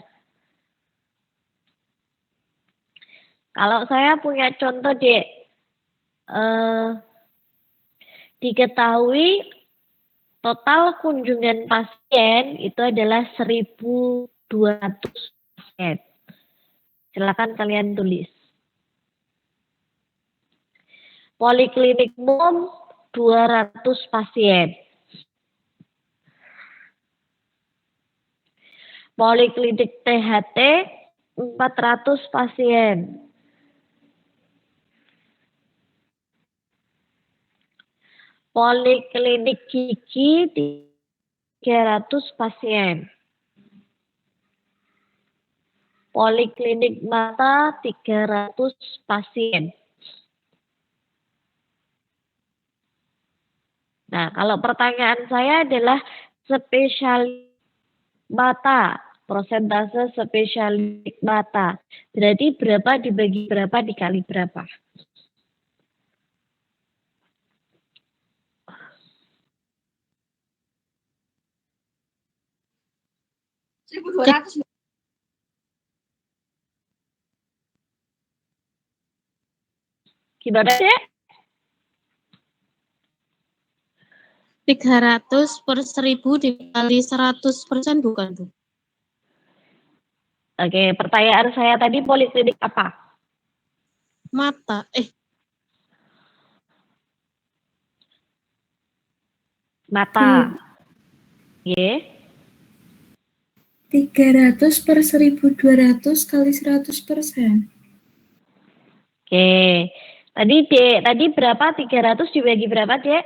Kalau saya punya contoh, Dek, diketahui total kunjungan pasien itu adalah 1.200 pasien. Silakan kalian tulis. Poliklinik umum 200 pasien. Poliklinik THT 400 pasien. Poliklinik gigi 300 pasien. Poliklinik mata 300 pasien. Nah, kalau pertanyaan saya adalah spesialis mata, persentase spesialis mata. Berarti berapa dibagi berapa dikali berapa? Gimana sih? 300 per 1.000 dikali 100% bukan, Bu? Oke, pertanyaan saya tadi poliklinik apa? Mata. Mata. Ye. 300 per 1.200 kali 100%. Oke. Tadi berapa? 300 dibagi berapa, Dek?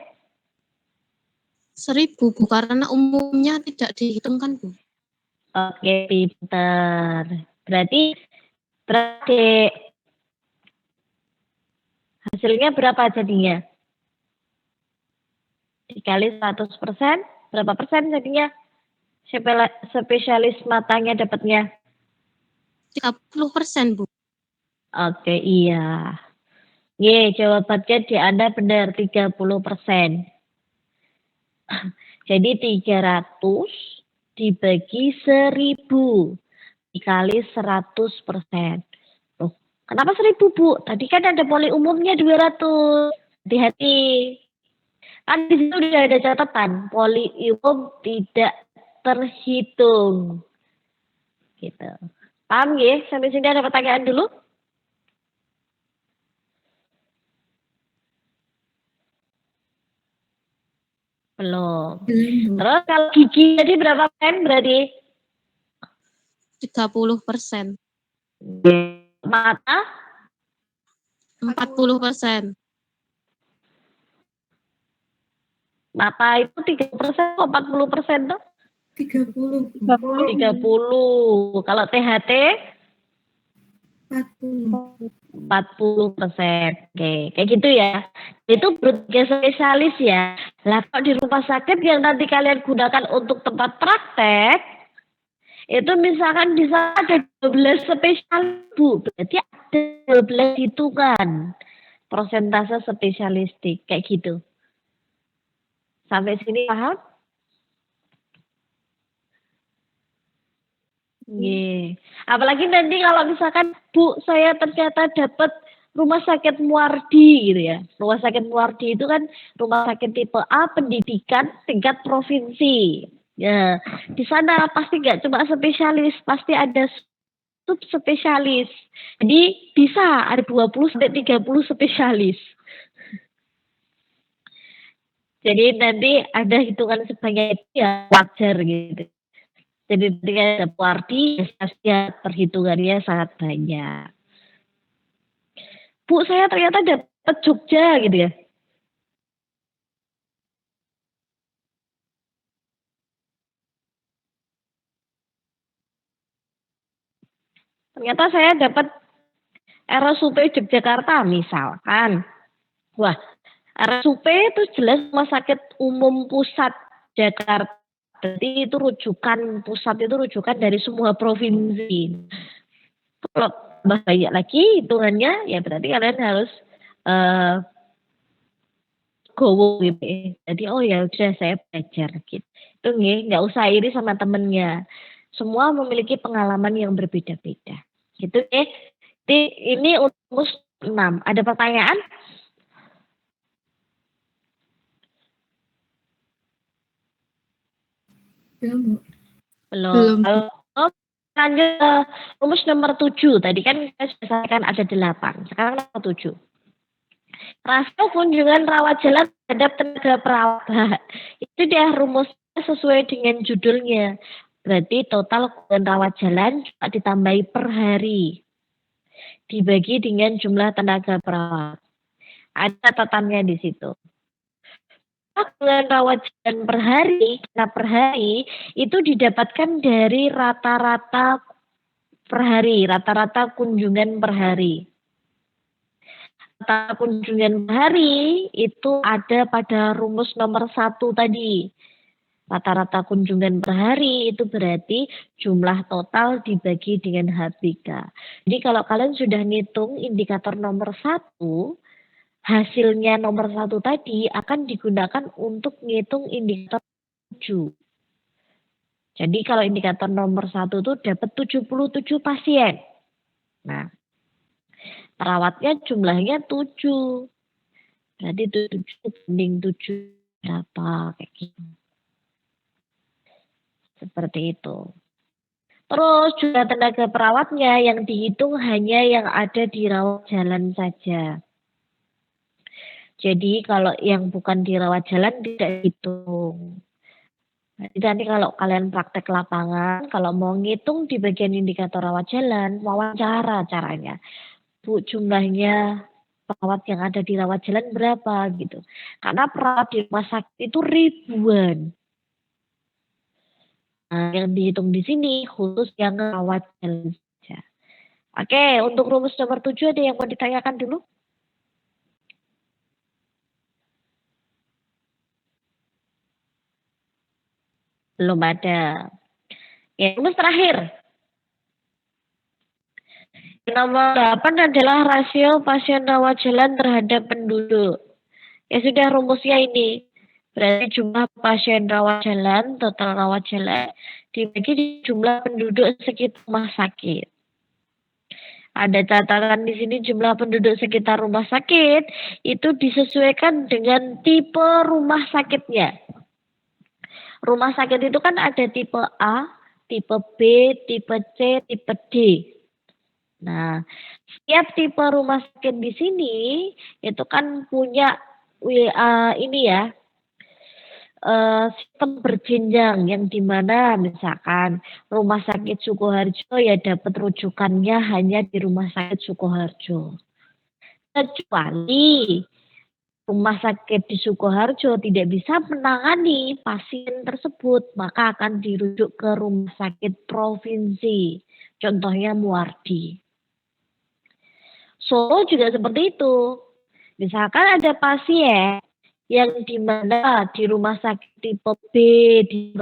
1.000, Bu, karena umumnya tidak dihitung kan, Bu? Oke, pinter. Berarti Berapa, Dek? Hasilnya berapa jadinya? Dikali 100%, berapa persen jadinya? Spesialis matanya dapatnya? 30%, Bu. Oke, iya. Ye, jawabannya di Anda benar 30%. Jadi 300 dibagi 1000 dikali 100%. Loh, kenapa 1000, Bu? Tadi kan ada poli umumnya 200. Hati-hati. Kan di situ udah ada catatan, poli umum tidak terhitung. Gitu. Paham ya? Sampai sini ada pertanyaan dulu? Belum. Terus kalau gigi tadi berapa persen berarti? 30%. Mata 40%. mata itu 30% atau 40% tuh? 30. 30. Kalau THT 40%. Oke, kayak gitu ya. Itu berbagai spesialis ya. Lah kalau di rumah sakit yang nanti kalian gunakan untuk tempat praktek, itu misalkan bisa ada 12 spesialis, Bu. Berarti ada 12 hitungan persentase spesialistik kayak gitu. Sampai sini paham? Iya. Apalagi nanti kalau misalkan, Bu, saya ternyata dapat rumah sakit Muardi gitu ya. Rumah sakit Muardi itu kan rumah sakit tipe A, pendidikan tingkat provinsi. Ya, di sana pasti nggak cuma spesialis, pasti ada subspesialis. Jadi bisa ada 20 sampai 30 spesialis. Jadi nanti ada hitungan sebanyak itu ya wajar gitu. Jadi ketika ada Muardi, ya perhitungannya sangat banyak. Bu, saya ternyata dapat Jogja gitu ya. Ternyata saya dapat RSUP Yogyakarta misalkan. Wah, RSUP itu jelas rumah sakit umum pusat Jakarta. Berarti itu rujukan pusat, itu rujukan dari semua provinsi. Kalau tambah banyak lagi hitungannya, ya berarti kalian harus gowo gitu. Jadi oh ya udah saya belajar gitu. Itu nggak usah iri sama temennya. Semua memiliki pengalaman yang berbeda-beda. Gitu deh. Jadi ini untuk 6. Ada pertanyaan? Belum. Kalau lanjut ke rumus nomor 7. Tadi kan saya sudah sampaikan ada 8. Sekarang nomor 7. Rasio kunjungan rawat jalan terhadap tenaga perawat. Itu dia rumusnya sesuai dengan judulnya. Berarti total kunjungan rawat jalan ditambahi per hari. Dibagi dengan jumlah tenaga perawat. Ada catatannya di situ. Kunjungan rawat jalan per hari, karena per hari itu didapatkan dari rata-rata per hari, rata-rata kunjungan per hari. Rata kunjungan per hari itu ada pada rumus nomor 1 tadi. Rata-rata kunjungan per hari itu berarti jumlah total dibagi dengan HBK. Jadi kalau kalian sudah ngitung indikator nomor 1, hasilnya nomor 1 tadi akan digunakan untuk ngitung indikator 7. Jadi kalau indikator nomor 1 itu dapat 77 pasien. Nah, perawatnya jumlahnya 7. Berarti 7 banding 7 berapa kayak gitu. Seperti itu. Terus juga tenaga perawatnya yang dihitung hanya yang ada di rawat jalan saja. Jadi kalau yang bukan di rawat jalan tidak dihitung. Nanti kalau kalian praktek lapangan, kalau mau ngitung di bagian indikator rawat jalan, wawancara caranya. Bu, jumlahnya perawat yang ada di rawat jalan berapa gitu. Karena perawat di rumah sakit itu ribuan. Nah, yang dihitung di sini khusus yang rawat jalan saja. Oke, untuk rumus nomor 7 ada yang mau ditanyakan dulu? Belum ada. Ya, rumus terakhir. Nomor 8 adalah rasio pasien rawat jalan terhadap penduduk. Ya sudah, rumusnya ini. Berarti jumlah pasien rawat jalan, total rawat jalan, dibagi di jumlah penduduk sekitar rumah sakit. Ada catatan di sini jumlah penduduk sekitar rumah sakit itu disesuaikan dengan tipe rumah sakitnya. Rumah sakit itu kan ada tipe A, tipe B, tipe C, tipe D. Nah, setiap tipe rumah sakit di sini itu kan punya ini ya, sistem berjenjang yang dimana misalkan rumah sakit Sukoharjo ya dapat rujukannya hanya di rumah sakit Sukoharjo. Kecuali rumah sakit di Sukoharjo tidak bisa menangani pasien tersebut, maka akan dirujuk ke rumah sakit provinsi. Contohnya Muardi. Solo juga seperti itu. Misalkan ada pasien yang di mana di rumah sakit tipe B, di